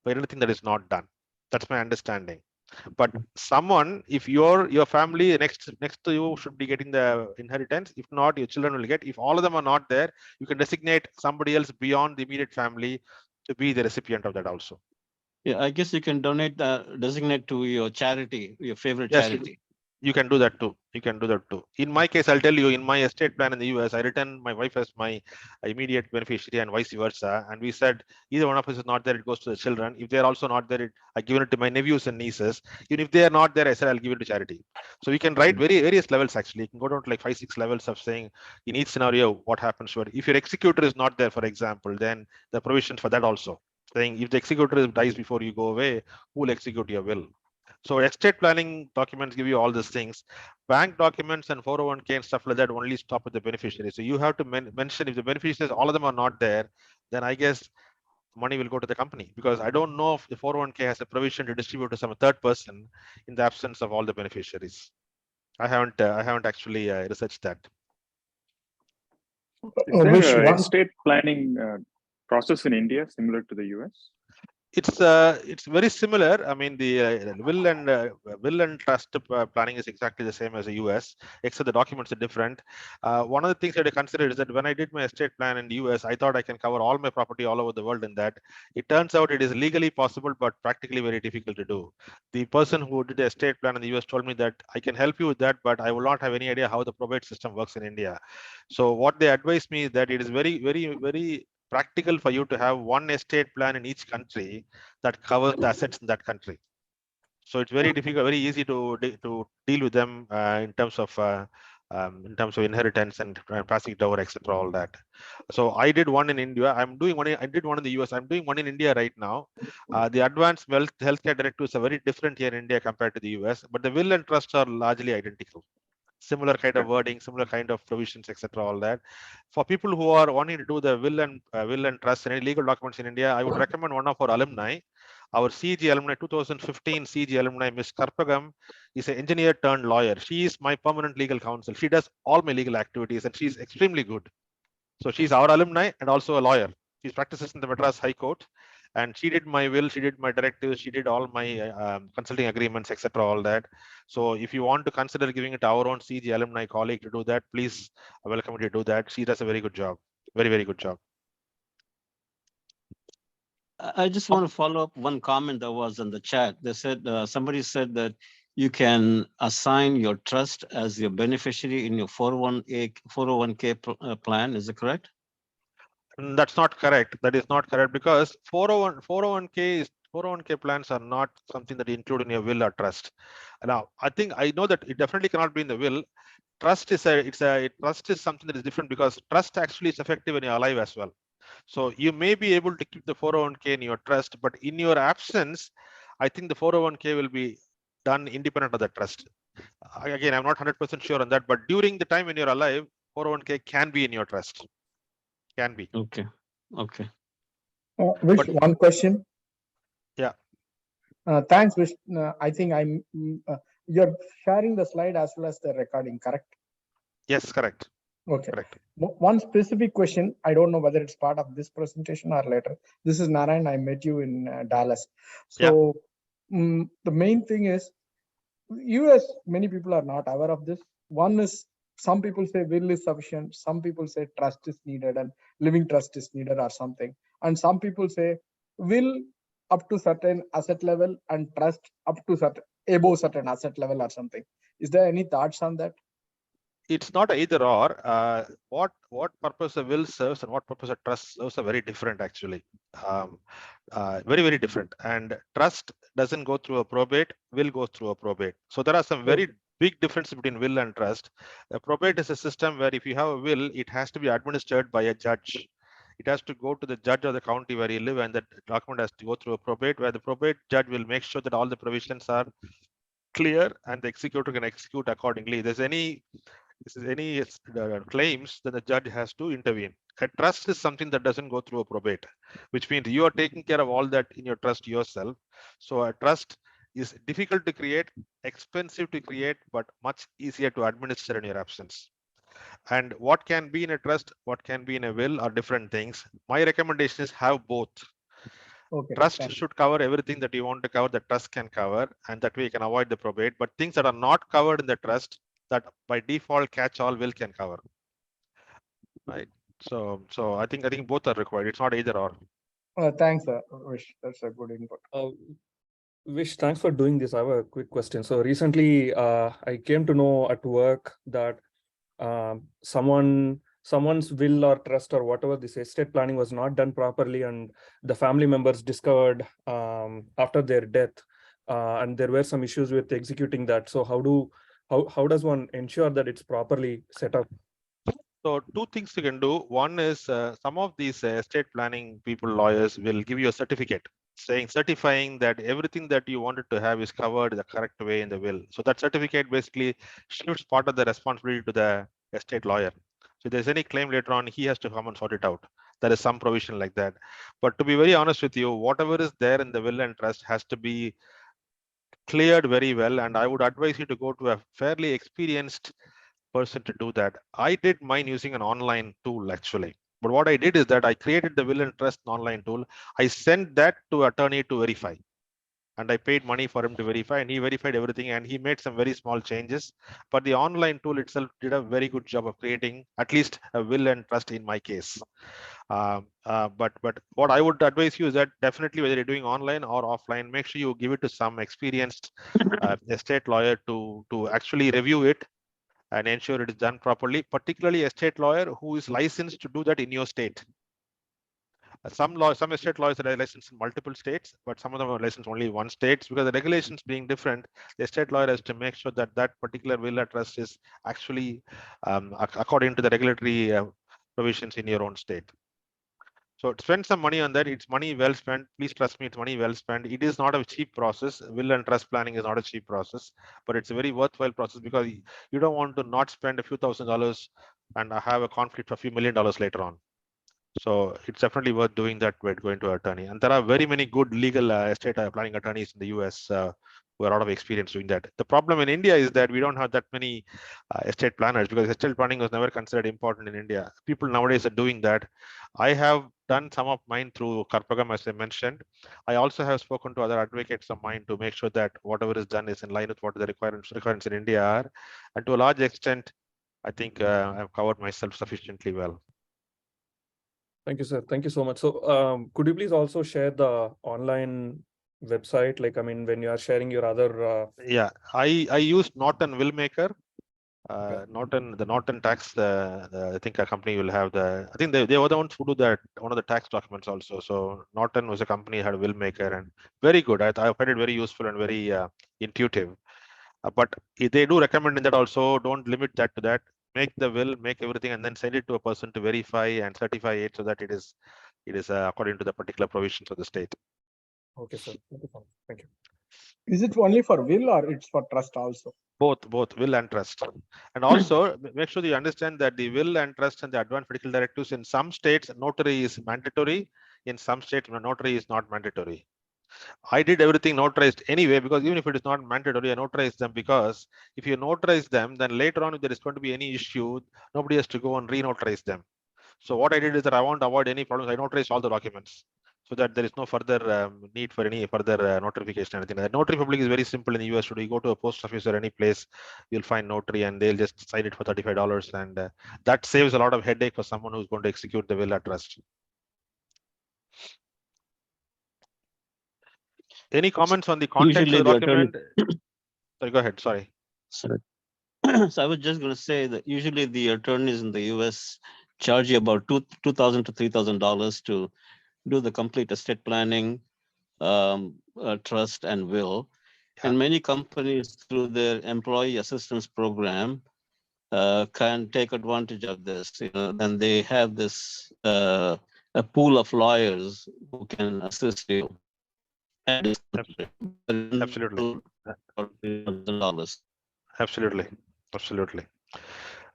for anything that is not done. That's my understanding. But someone, if your family next to you should be getting the inheritance, if not, your children will get. If all of them are not there, you can designate somebody else beyond the immediate family to be the recipient of that also. Yeah, I guess you can designate to your charity, your favorite Yes, charity. you can do that too. You can do that too. In my case, I'll tell you, in my estate plan in the US, I written my wife as my immediate beneficiary and vice versa. And we said either one of us is not there, it goes to the children. If they're also not there, I give it to my nephews and nieces. Even if they are not there, I said I'll give it to charity. So we can write various levels actually. You can go down to like 5, 6 levels of saying in each scenario what happens. If your executor is not there, for example, then the provisions for that also. Saying if the executor dies before you go away, who will execute your will? So estate planning documents give you all these things. Bank documents and 401k and stuff like that only stop with the beneficiary. So you have to mention if the beneficiaries, all of them are not there, then I guess money will go to the company, because I don't know if the 401k has a provision to distribute to some third person in the absence of all the beneficiaries. I haven't actually researched that. Is there Vish, a estate planning process in India similar to the US? It's very similar. I mean, the will and trust planning is exactly the same as the US, except the documents are different. One of the things that I considered is that when I did my estate plan in the US, I thought I can cover all my property all over the world in that. It turns out it is legally possible, but practically very difficult to do. The person who did the estate plan in the US told me that I can help you with that, but I will not have any idea how the probate system works in India. So what they advised me is that it is very, very, very practical for you to have one estate plan in each country that covers the assets in that country. So it's very difficult, very easy to deal with them in terms of inheritance and passing it over, etc. All that. So I did one in India. I did one in the US. I'm doing one in India right now. The advanced healthcare directives are very different here in India compared to the US, but the will and trust are largely identical. Similar kind of wording, similar kind of provisions, etc. All that. For people who are wanting to do the will and trust and any legal documents in India, I would recommend one of our alumni. Our CG alumni, 2015 CG alumni, Ms. Karpagam, is an engineer turned lawyer. She is my permanent legal counsel. She does all my legal activities, and she's extremely good. So she's our alumni and also a lawyer. She practices in the Madras High Court, and she did my will, she did my directives, she did all my consulting agreements, etc. All that. So if you want to consider giving it to our own CG alumni colleague to do that, please welcome her to do that. She does a very good job. Very, very good job. I just want to follow up one comment that was in the chat. They said somebody said that you can assign your trust as your beneficiary in your 401k plan. Is it correct? That's not correct. That is not correct, because 401k plans are not something that you include in your will or trust. Now, I know that it definitely cannot be in the will. Trust is trust is something that is different, because trust actually is effective when you're alive as well. So you may be able to keep the 401k in your trust, but in your absence, I think the 401k will be done independent of the trust. Again, I'm not 100% sure on that, but during the time when you're alive, 401k can be in your trust. Can be. Okay. Okay. Vish, one question. Yeah. Thanks, Vish. I think you're sharing the slide as well as the recording, correct? Yes, correct. Okay. Correct. One specific question. I don't know whether it's part of this presentation or later. This is Narayan. I met you in Dallas. So the main thing is, US, many people are not aware of this. One is, some people say will is sufficient. Some people say trust is needed and living trust is needed or something. And some people say will up to certain asset level and trust up to certain above certain asset level or something. Is there any thoughts on that? It's not either or. What purpose a will serves and what purpose a trust serves are very different, actually. Very different. And trust doesn't go through a probate, will goes through a probate. So there are some very big differences between will and trust. A probate is a system where if you have a will, it has to be administered by a judge. It has to go to the judge of the county where you live, and that document has to go through a probate, where the probate judge will make sure that all the provisions are clear and the executor can execute accordingly. If there's any claims, then the judge has to intervene. A trust is something that doesn't go through a probate, which means you are taking care of all that in your trust yourself. So a trust is difficult to create, expensive to create, but much easier to administer in your absence. And what can be in a trust, what can be in a will are different things. My recommendation is have both. Okay. Trust should cover everything that you want to cover, that trust can cover, and that way you can avoid the probate. But things that are not covered in the trust, that by default catch all will can cover. Right. So I think both are required. It's not either or. Thanks, Vish. That's a good input. Vish, thanks for doing this. I have a quick question. So recently, I came to know at work that someone's will or trust or whatever, this estate planning was not done properly, and the family members discovered after their death, and there were some issues with executing that. So how does one ensure that it's properly set up? So two things you can do. One is some of these estate planning people, lawyers, will give you a certificate certifying that everything that you wanted to have is covered the correct way in the will. So that certificate basically shifts part of the responsibility to the estate lawyer. So if there's any claim later on, he has to come and sort it out. There is some provision like that. But to be very honest with you, whatever is there in the will and trust has to be cleared very well. And I would advise you to go to a fairly experienced person to do that. I did mine using an online tool, actually. But what I did is that I created the will and trust online tool. I sent that to attorney to verify. And I paid money for him to verify, and he verified everything, and he made some very small changes. But the online tool itself did a very good job of creating at least a will and trust in my case. But what I would advise you is that definitely, whether you're doing online or offline, make sure you give it to some experienced estate lawyer to actually review it and ensure it is done properly, particularly estate lawyer who is licensed to do that in your state. Some estate lawyers are licensed in multiple states, but some of them are licensed only in one state. Because the regulations being different, the estate lawyer has to make sure that that particular will or trust is actually according to the regulatory provisions in your own state. So spend some money on that. It's money well spent. Please trust me, it's money well spent. It is not a cheap process. Will and trust planning is not a cheap process, but it's a very worthwhile process because you don't want to not spend a few $1,000s and have a conflict for a few $1 million later on. So it's definitely worth doing that with going to an attorney. And there are very many good legal estate planning attorneys in the US who have a lot of experience doing that. The problem in India is that we don't have that many estate planners because estate planning was never considered important in India. People nowadays are doing that. I have done some of mine through Karpagam, as I mentioned. I also have spoken to other advocates of mine to make sure that whatever is done is in line with what the requirements in India are. And to a large extent, I think I've covered myself sufficiently well. Thank you, sir. Thank you so much. So could you please also share the online website? Like, I mean, when you are sharing your other... Yeah, I used Norton Willmaker. The Norton tax, I think a company will have I think they were the ones who do that, one of the tax documents also. So Norton was a company, had a Willmaker, and very good. I find it very useful and very intuitive. But they do recommend in that also, don't limit that to that. Make the will, make everything, and then send it to a person to verify and certify it so that it is according to the particular provisions of the state. Okay, sir. Thank you. Is it only for will or it's for trust also? Both will and trust. And also make sure you understand that the will and trust and the advanced medical directives, in some states notary is mandatory, in some states notary is not mandatory. I did everything notarized anyway, because even if it is not mandatory, I notarized them, because if you notarize them, then later on if there is going to be any issue, nobody has to go and re-notarize them. So what I did is that I want to avoid any problems. I notarized all the documents so that there is no further need for any further notification or anything. The notary public is very simple in the US. Should you go to a post office or any place, you'll find notary and they'll just sign it for $35, and that saves a lot of headache for someone who's going to execute the will or trust. Any comments on the context of the document? Sorry, go ahead. Sorry. Sorry. So I was just going to say that usually the attorneys in the US charge you about $2,000 to $3,000 to do the complete estate planning, trust and will. Yeah. And many companies through their employee assistance program can take advantage of this. And they have this a pool of lawyers who can assist you. Absolutely.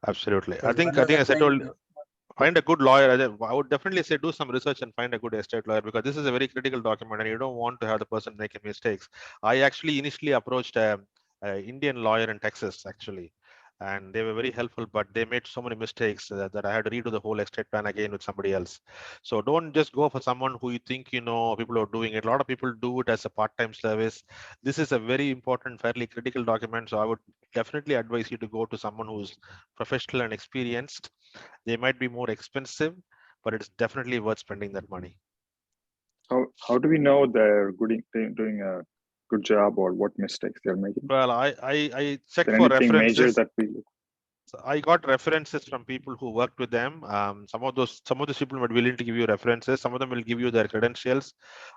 Absolutely. So I think one other as I thing, told, find a good lawyer. I would definitely say do some research and find a good estate lawyer, because this is a very critical document and you don't want to have the person making mistakes. I actually initially approached an Indian lawyer in Texas, actually, and they were very helpful, but they made so many mistakes that I had to redo the whole estate plan again with somebody else. So don't just go for someone who you think people are doing it. A lot of people do it as a part-time service. This is a very important, fairly critical document. So I would definitely advise you to go to someone who's professional and experienced. They might be more expensive, but it's definitely worth spending that money. How do we know they're doing a good job, or what mistakes they're making? Well, I checked Is there for anything major references. that we I got references from people who worked with them. Some of those people might be willing to give you references. Some of them will give you their credentials,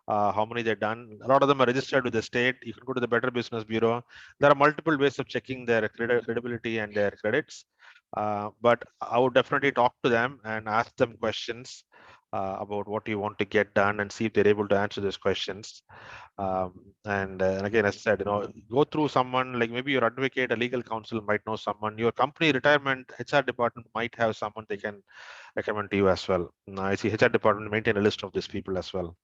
how many they've done. A lot of them are registered with the state. You can go to the Better Business Bureau. There are multiple ways of checking their credibility and their credits. But I would definitely talk to them and ask them questions about what you want to get done and see if they're able to answer those questions. And again, as I said, go through someone like maybe your advocate, a legal counsel might know someone. Your company retirement HR department might have someone they can recommend to you as well. I see HR department maintain a list of these people as well.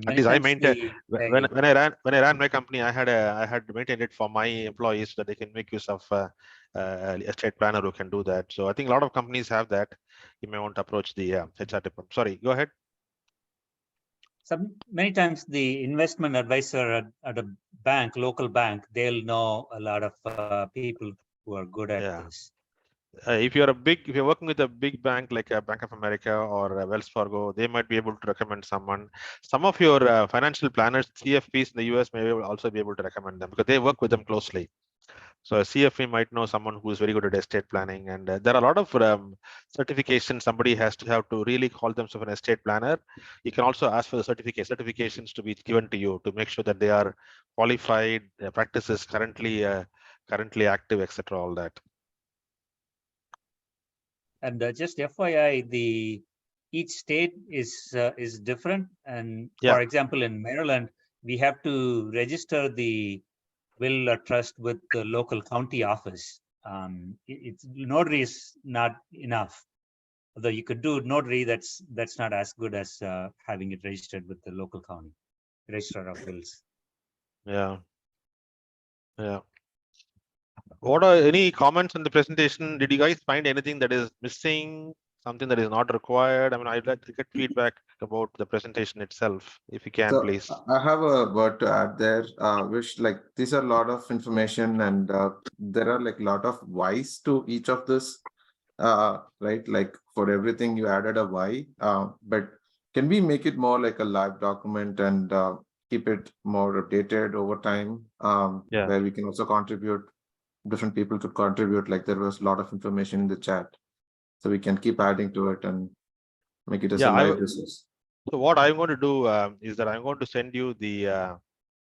At least I maintain when I ran my company, I had maintained it for my employees so that they can make use of estate planner who can do that. So I think a lot of companies have that. You may want to approach the HR department. Sorry, go ahead. Many times the investment advisor at a bank, local bank, they'll know a lot of people who are good at this. If you're working with a big bank like a Bank of America or Wells Fargo, they might be able to recommend someone. Some of your financial planners, CFPs in the US, may also be able to recommend them because they work with them closely. So a CFP might know someone who is very good at estate planning, and there are a lot of certifications somebody has to have to really call themselves an estate planner. You can also ask for the certifications to be given to you to make sure that they are qualified, their practices currently active, etc. All that. And just FYI, each state is different. And for example, in Maryland, we have to register the will trust with the local county office. Notary is not enough. Although you could do notary, that's not as good as having it registered with the local county registrar of wills. Yeah. What are any comments on the presentation? Did you guys find anything that is missing? Something that is not required? I mean, I'd like to get feedback about the presentation itself, if you can, please. I have a word to add there, which these are a lot of information, and there are a lot of whys to each of this, right? Like for everything you added a why, but can we make it more like a live document and keep it more updated over time, where we can also contribute, different people could contribute, like there was a lot of information in the chat. So we can keep adding to it and make it as a live resource. So what I'm going to do is that I'm going to send you the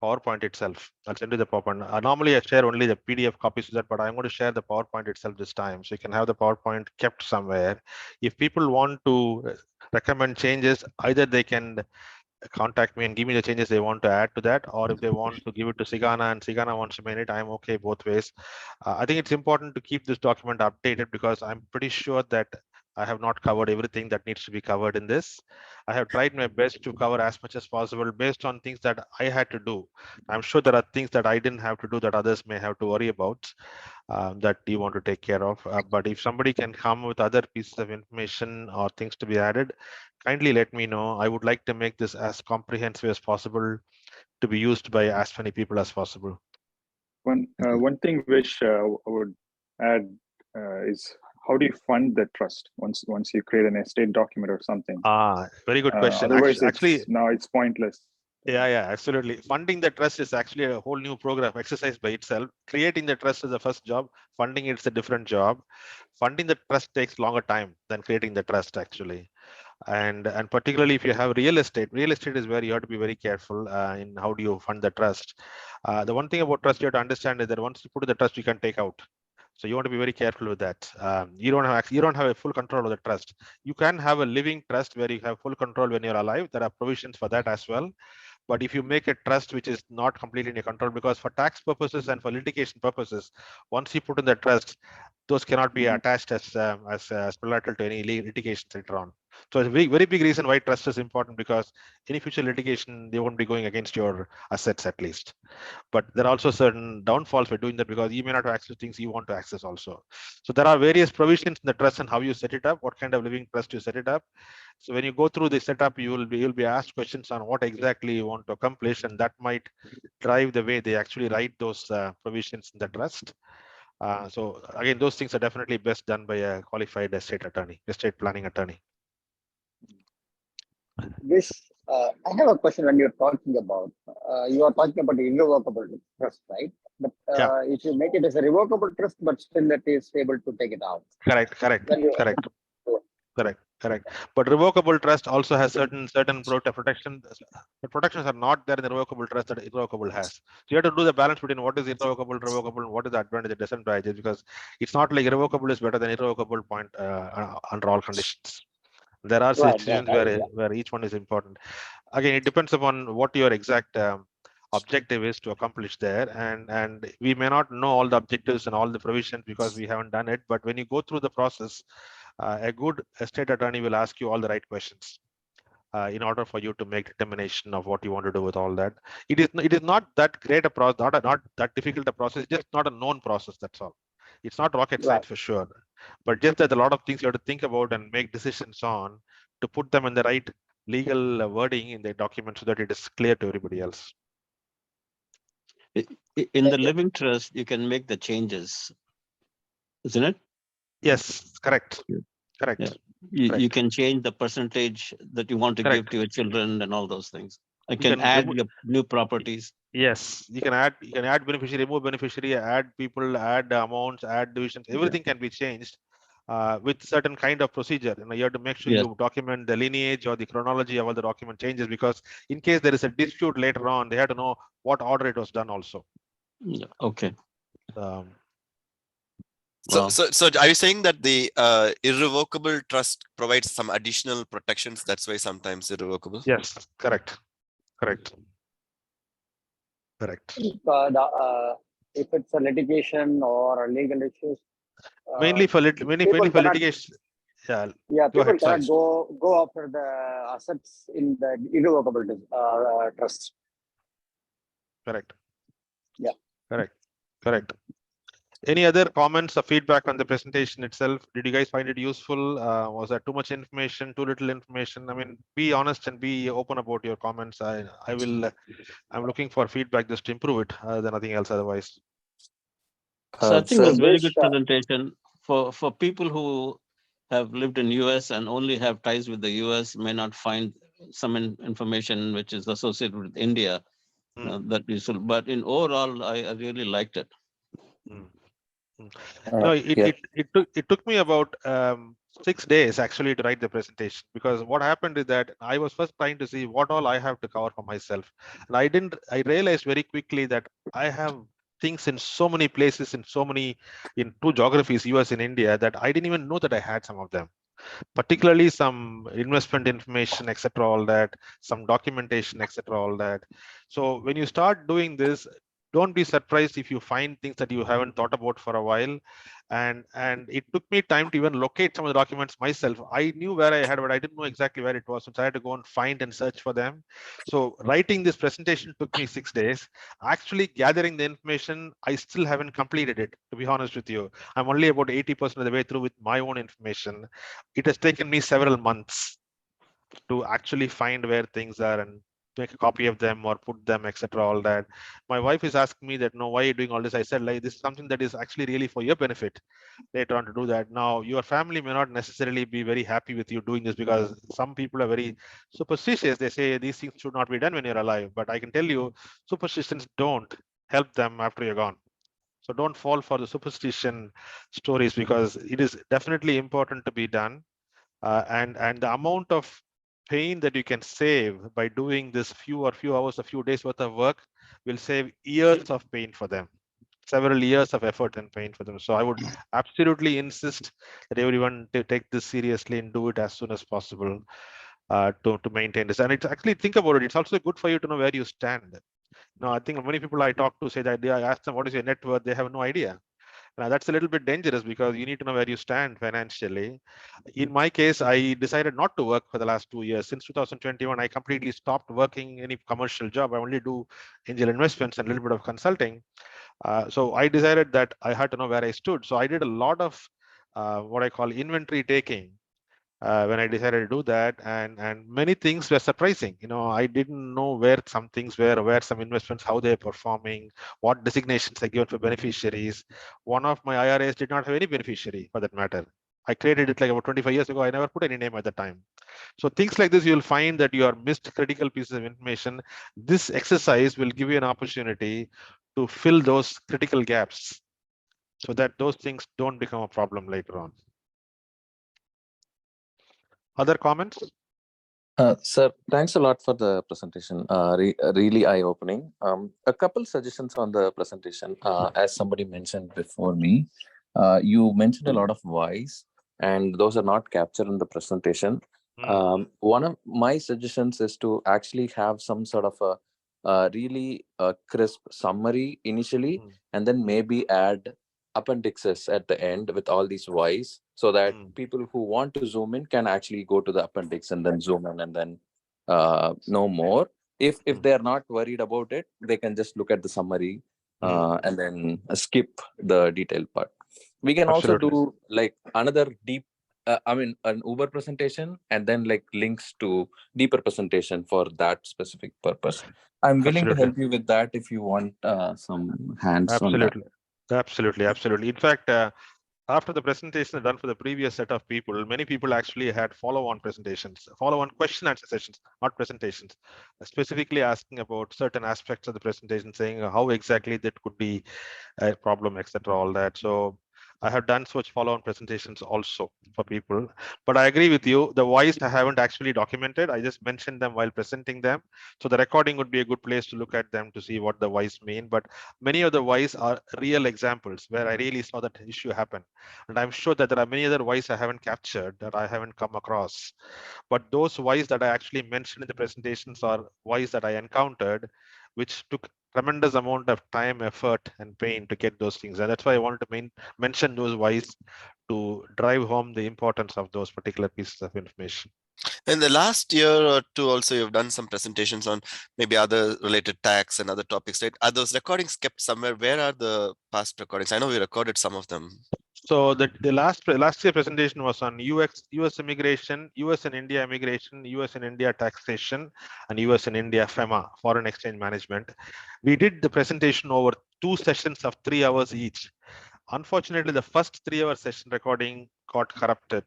PowerPoint itself. I'll send you the PowerPoint. Normally I share only the PDF copies of that, but I'm going to share the PowerPoint itself this time. So you can have the PowerPoint kept somewhere. If people want to recommend changes, either they can contact me and give me the changes they want to add to that, or if they want to give it to Sigana and Sigana wants to make it, I'm okay both ways. I think it's important to keep this document updated because I'm pretty sure that I have not covered everything that needs to be covered in this. I have tried my best to cover as much as possible based on things that I had to do. I'm sure there are things that I didn't have to do that others may have to worry about, that you want to take care of. But if somebody can come with other pieces of information or things to be added, kindly let me know. I would like to make this as comprehensive as possible to be used by as many people as possible. One thing which I would add is, how do you fund the trust once you create an estate document or something? Very good question. Otherwise, Actually, now it's pointless Yeah, absolutely. Funding the trust is actually a whole new program exercise by itself. Creating the trust is the first job. Funding it's a different job. Funding the trust takes longer time than creating the trust actually. And particularly if you have real estate is where you have to be very careful in how do you fund the trust. The one thing about trust you have to understand is that once you put in the trust, you can take out. So you want to be very careful with that. You don't have a full control of the trust. You can have a living trust where you have full control when you're alive. There are provisions for that as well. But if you make a trust which is not completely in your control, because for tax purposes and for litigation purposes, once you put in the trust, those cannot be attached as collateral to any litigation later on. So it's a very, very big reason why trust is important, because any future litigation, they won't be going against your assets at least. But there are also certain downfalls for doing that, because you may not access things you want to access also. So there are various provisions in the trust and how you set it up, what kind of living trust you set it up. So when you go through the setup, you'll be asked questions on what exactly you want to accomplish, and that might drive the way they actually write those provisions in the trust. So again, those things are definitely best done by a qualified estate planning attorney. Vish, I have a question. When you are talking about irrevocable trust, right? But if you make it as a revocable trust, but still it is able to take it out. Correct. But revocable trust also has certain protection. The protections are not there in the revocable trust that irrevocable has. So you have to do the balance between what is irrevocable, and what is the advantage and disadvantages, because it's not like irrevocable is better than irrevocable point under all conditions. There are situations where each one is important. Again, it depends upon what your exact objective is to accomplish there, and we may not know all the objectives and all the provisions because we haven't done it. But when you go through the process, a good estate attorney will ask you all the right questions in order for you to make determination of what you want to do with all that. It is not that great a process, not that difficult a process. It's just not a known process. That's all. It's not rocket science for sure, but just that a lot of things you have to think about and make decisions on to put them in the right legal wording in the document so that it is clear to everybody else. In the living trust, you can make the changes, isn't it? Yes, correct. Yeah. You can change the percentage that you want to give to your children and all those things. You can add your new properties. Yes, you can add beneficiary, remove beneficiary, add people, add amounts, add divisions. Everything can be changed with certain kind of procedure. You have to make sure you document the lineage or the chronology of all the document changes, because in case there is a dispute later on, they have to know what order it was done also. Okay. So are you saying that the irrevocable trust provides some additional protections? That's why sometimes irrevocable? Yes, correct. If it's a litigation or a legal issues, mainly for litigation. Yeah, people cannot go after the assets in the irrevocable trust. Correct. Yeah. Correct. Any other comments or feedback on the presentation itself? Did you guys find it useful? Was there too much information, too little information? I mean, be honest and be open about your comments. I'm looking for feedback just to improve it, than nothing else otherwise. So I think it was a very good presentation for people who have lived in US and only have ties with the US, may not find some information which is associated with India that useful. But in overall, I really liked it. No, it took me about 6 days actually to write the presentation, because what happened is that I was first trying to see what all I have to cover for myself, and I realized very quickly that I have things in so many places, in two geographies, US and India, that I didn't even know that I had some of them, particularly some investment information, etc., all that, some documentation, etc., all that. So when you start doing this, don't be surprised if you find things that you haven't thought about for a while. And it took me time to even locate some of the documents myself. I knew where I had, but I didn't know exactly where it was. So I had to go and find and search for them. So writing this presentation took me 6 days. Actually gathering the information, I still haven't completed it, to be honest with you. I'm only about 80% of the way through with my own information. It has taken me several months to actually find where things are and make a copy of them or put them, etc. All that. My wife is asking me that, no, why are you doing all this? I said, like, this is something that is actually really for your benefit later on to do that. Now, your family may not necessarily be very happy with you doing this, because some people are very superstitious. They say these things should not be done when you're alive. But I can tell you, superstitions don't help them after you're gone. So don't fall for the superstition stories, because it is definitely important to be done. And the amount of pain that you can save by doing this few hours, a few days worth of work will save years of pain for them, several years of effort and pain for them. So I would absolutely insist that everyone to take this seriously and do it as soon as possible to maintain this. And it's actually, think about it, it's also good for you to know where you stand. Now, I think many people I talk to say that I ask them, what is your net worth? They have no idea. Now, that's a little bit dangerous, because you need to know where you stand financially. In my case, I decided not to work for the last 2 years. Since 2021, I completely stopped working any commercial job. I only do angel investments and a little bit of consulting. So I decided that I had to know where I stood. So I did a lot of what I call inventory taking when I decided to do that, and many things were surprising. I didn't know where some things were, where some investments, how they're performing, what designations are given for beneficiaries. One of my IRAs did not have any beneficiary, for that matter. I created it like about 25 years ago. I never put any name at the time. So things like this, you'll find that you are missed critical pieces of information. This exercise will give you an opportunity to fill those critical gaps, so that those things don't become a problem later on. Other comments? Sir, thanks a lot for the presentation. Really eye-opening. A couple suggestions on the presentation. As somebody mentioned before me, you mentioned a lot of whys, and those are not captured in the presentation. One of my suggestions is to actually have some sort of a really crisp summary initially, and then maybe add appendixes at the end with all these whys, so that people who want to zoom in can actually go to the appendix and then zoom in and then know more. If they are not worried about it, they can just look at the summary and then skip the detailed part. We can Absolutely. also do like another deep an Uber presentation, and then like links to deeper presentation for that specific purpose. I'm willing to Absolutely. help you with that if you want some hands on that. Absolutely. In fact, after the presentation done for the previous set of people, many people actually had follow-on presentations, follow-on question answer sessions, not presentations, specifically asking about certain aspects of the presentation, saying how exactly that could be a problem, etc. All that. So I have done such follow-on presentations also for people. But I agree with you. The whys I haven't actually documented. I just mentioned them while presenting them. So the recording would be a good place to look at them to see what the whys mean. But many of the whys are real examples where I really saw that issue happen. And I'm sure that there are many other whys I haven't captured, that I haven't come across. But those whys that I actually mentioned in the presentations are whys that I encountered, which took tremendous amount of time, effort, and pain to get those things. And that's why I wanted to mention those whys to drive home the importance of those particular pieces of information. In the last year or two also, you've done some presentations on maybe other related tax and other topics, right? Are those recordings kept somewhere? Where are the past recordings? I know we recorded some of them. So the last year presentation was on US immigration, US and India immigration, US and India taxation, and US and India FEMA, foreign exchange management. We did the presentation over 2 sessions of 3 hours each. Unfortunately, the first 3-hour session recording got corrupted.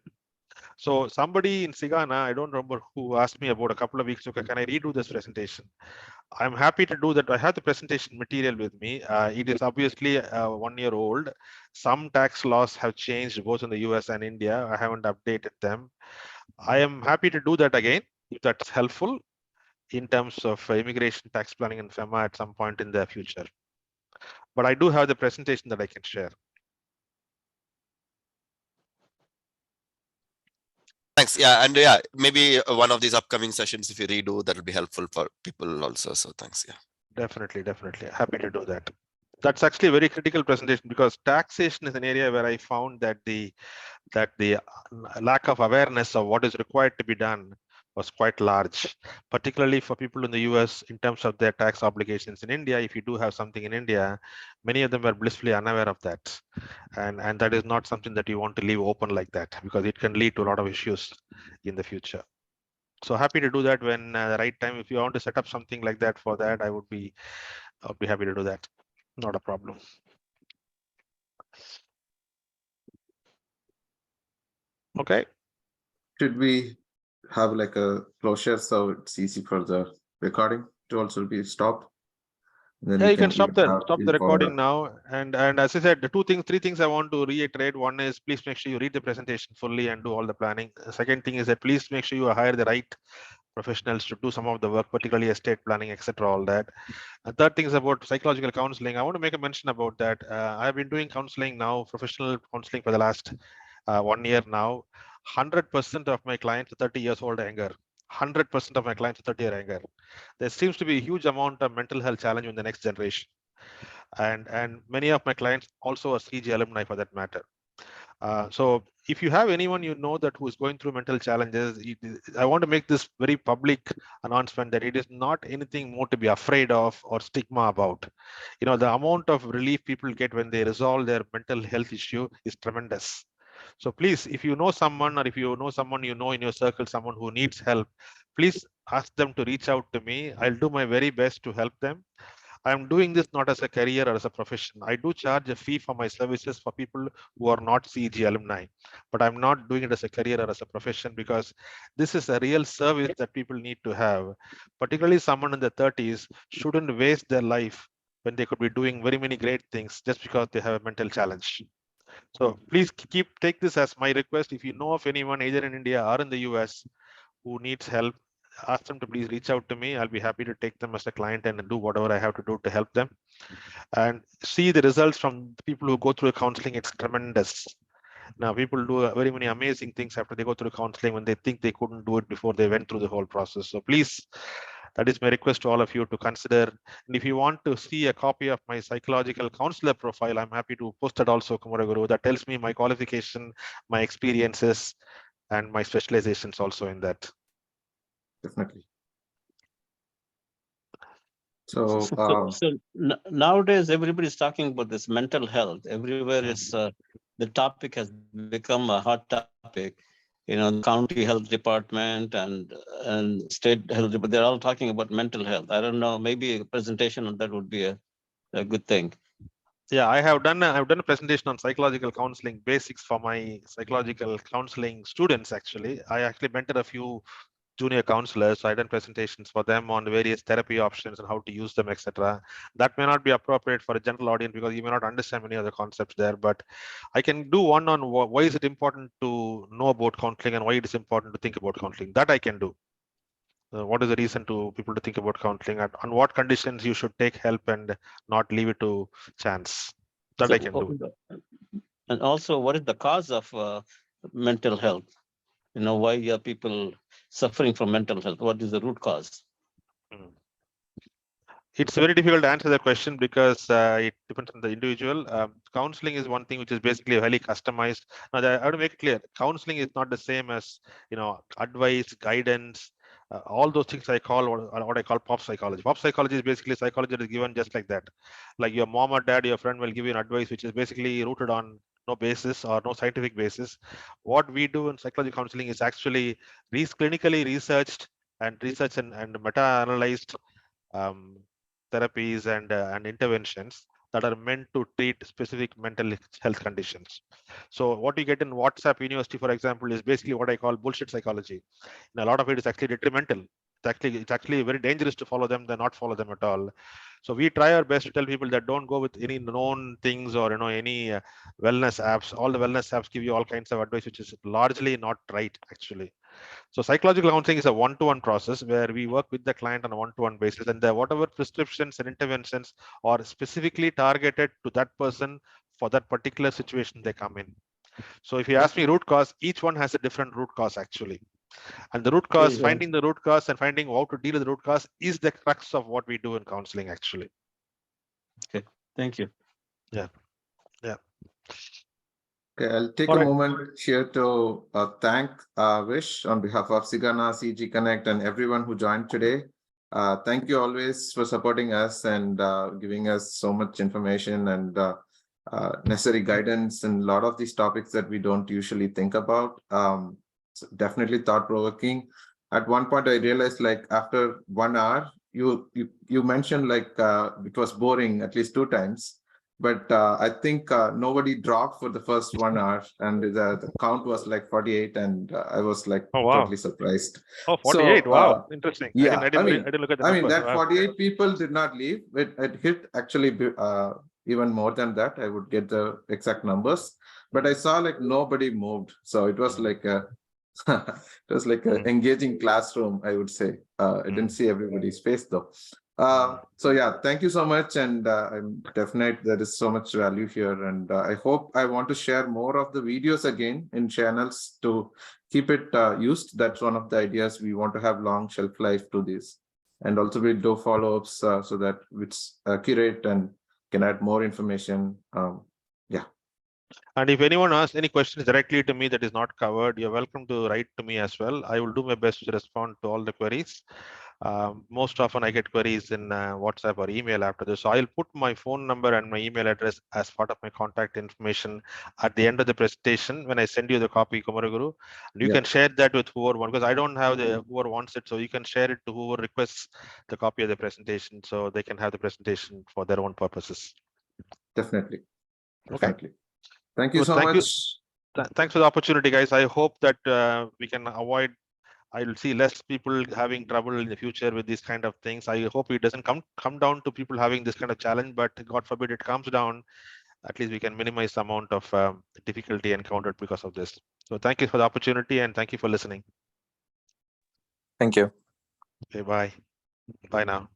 So somebody in Sigana, I don't remember who, asked me about a couple of weeks ago, can I redo this presentation? I'm happy to do that. I have the presentation material with me. It is obviously 1 year old. Some tax laws have changed both in the US and India. I haven't updated them. I am happy to do that again, if that's helpful in terms of immigration, tax planning, and FEMA at some point in the future. But I do have the presentation that I can share. Thanks. Yeah, and yeah, maybe one of these upcoming sessions, if you redo, that will be helpful for people also. So thanks. Yeah. Definitely. Happy to do that. That's actually a very critical presentation, because taxation is an area where I found that the lack of awareness of what is required to be done was quite large, particularly for people in the US in terms of their tax obligations. In India, if you do have something in India, many of them are blissfully unaware of that. And that is not something that you want to leave open like that, because it can lead to a lot of issues in the future. So happy to do that when the right time. If you want to set up something like that for that, I would be happy to do that. Not a problem. Okay. Should we have like a closure so it's easy for the recording to also be stopped? Then Yeah, we you can stop the follow recording up. now. And as I said, three things I want to reiterate. One is please make sure you read the presentation fully and do all the planning. The second thing is that please make sure you hire the right professionals to do some of the work, particularly estate planning, etc. All that. And third thing is about psychological counseling. I want to make a mention about that. I've been doing counseling now, professional counseling for the last 1 year now. 100% of my clients are 30 years old or younger. 100% of my clients are 30 or younger. There seems to be a huge amount of mental health challenge in the next generation. And many of my clients also are CG alumni for that matter. So if you have anyone you know that who is going through mental challenges, I want to make this very public announcement that it is not anything more to be afraid of or stigma about. You know, the amount of relief people get when they resolve their mental health issue is tremendous. So please, if you know someone or if you know someone you know in your circle, someone who needs help, please ask them to reach out to me. I'll do my very best to help them. I'm doing this not as a career or as a profession. I do charge a fee for my services for people who are not CG alumni, but I'm not doing it as a career or as a profession because this is a real service that people need to have. Particularly someone in the 30s shouldn't waste their life when they could be doing very many great things just because they have a mental challenge. So please take this as my request. If you know of anyone either in India or in the US who needs help, ask them to please reach out to me. I'll be happy to take them as a client and do whatever I have to do to help them. And see the results from people who go through counseling. It's tremendous. Now people do very many amazing things after they go through counseling when they think they couldn't do it before they went through the whole process. So please, that is my request to all of you to consider. And if you want to see a copy of my psychological counselor profile, I'm happy to post that also, Kumaraguru. That tells me my qualification, my experiences, and my specializations also in that. Definitely. So, Nowadays, everybody's talking about this mental health. Everywhere, it's the topic has become a hot topic. You know, the county health department and state health department, they're all talking about mental health. I don't know, maybe a presentation on that would be a good thing. Yeah, I've done a presentation on psychological counseling basics for my psychological counseling students. Actually, I actually mentored a few junior counselors. So I done presentations for them on various therapy options and how to use them, etc. That may not be appropriate for a general audience because you may not understand many of the concepts there. But I can do one on why is it important to know about counseling and why it is important to think about counseling. That I can do. What is the reason to people to think about counseling and on what conditions you should take help and not leave it to chance. That So, I can do. And also, what is the cause of mental health? You know, why are people suffering from mental health? What is the root cause? It's very difficult to answer that question because it depends on the individual. Counseling is one thing which is basically highly customized. Now, I have to make it clear, counseling is not the same as, you know, advice, guidance, all those things I call what I call pop psychology. Pop psychology is basically psychology that is given just like that. Like your mom or dad, your friend will give you an advice which is basically rooted on no basis or no scientific basis. What we do in psychology counseling is actually clinically researched and meta-analyzed therapies and interventions that are meant to treat specific mental health conditions. So what you get in WhatsApp University, for example, is basically what I call bullshit psychology. And a lot of it is actually detrimental. It's actually very dangerous to follow them than not follow them at all. So we try our best to tell people that don't go with any known things or any wellness apps. All the wellness apps give you all kinds of advice, which is largely not right actually. So psychological counseling is a one-to-one process where we work with the client on a one-to-one basis, and whatever prescriptions and interventions are specifically targeted to that person for that particular situation they come in. So if you ask me root cause, each one has a different root cause actually. And the root cause, finding the root cause and finding how to deal with the root cause is the crux of what we do in counseling actually. Okay, thank you. Yeah. Okay, I'll take a moment here to thank Vish on behalf of Sigana, CG Connect, and everyone who joined today. Thank you always for supporting us and giving us so much information and necessary guidance and a lot of these topics that we don't usually think about. Definitely thought-provoking. at one point I realized, like, after 1 hour, you mentioned like it was boring at least 2 times. But I think nobody dropped for the first 1 hour, and the count was like 48, and I was like totally surprised. Oh, 48! So, wow, interesting. Yeah, I didn't look at the number. that Wow. 48 people did not leave. It hit actually even more than that. I would get the exact numbers, but I saw like nobody moved. So it was like a it was like an engaging classroom, I would say. I didn't see everybody's face though. So yeah, thank you so much, and I'm definite there is so much value here, and I want to share more of the videos again in channels to keep it used. That's one of the ideas. We want to have long shelf life to this, and also we'll do follow-ups so that it's accurate and can add more information. Yeah. And if anyone asks any questions directly to me that is not covered, you're welcome to write to me as well. I will do my best to respond to all the queries. Most often I get queries in WhatsApp or email after this. So I'll put my phone number and my email address as part of my contact information at the end of the presentation when I send you the copy, Kumaraguru. And you can share that with whoever wants, because I don't have whoever wants it. So you can share it to whoever requests the copy of the presentation so they can have the presentation for their own purposes. Definitely. Okay. Thank you so much. Thanks for the opportunity, guys. I hope that we can avoid. I will see less people having trouble in the future with these kind of things. I hope it doesn't come down to people having this kind of challenge, but God forbid it comes down. At least we can minimize the amount of difficulty encountered because of this. So thank you for the opportunity, and thank you for listening. Thank you. Okay, bye. Bye now.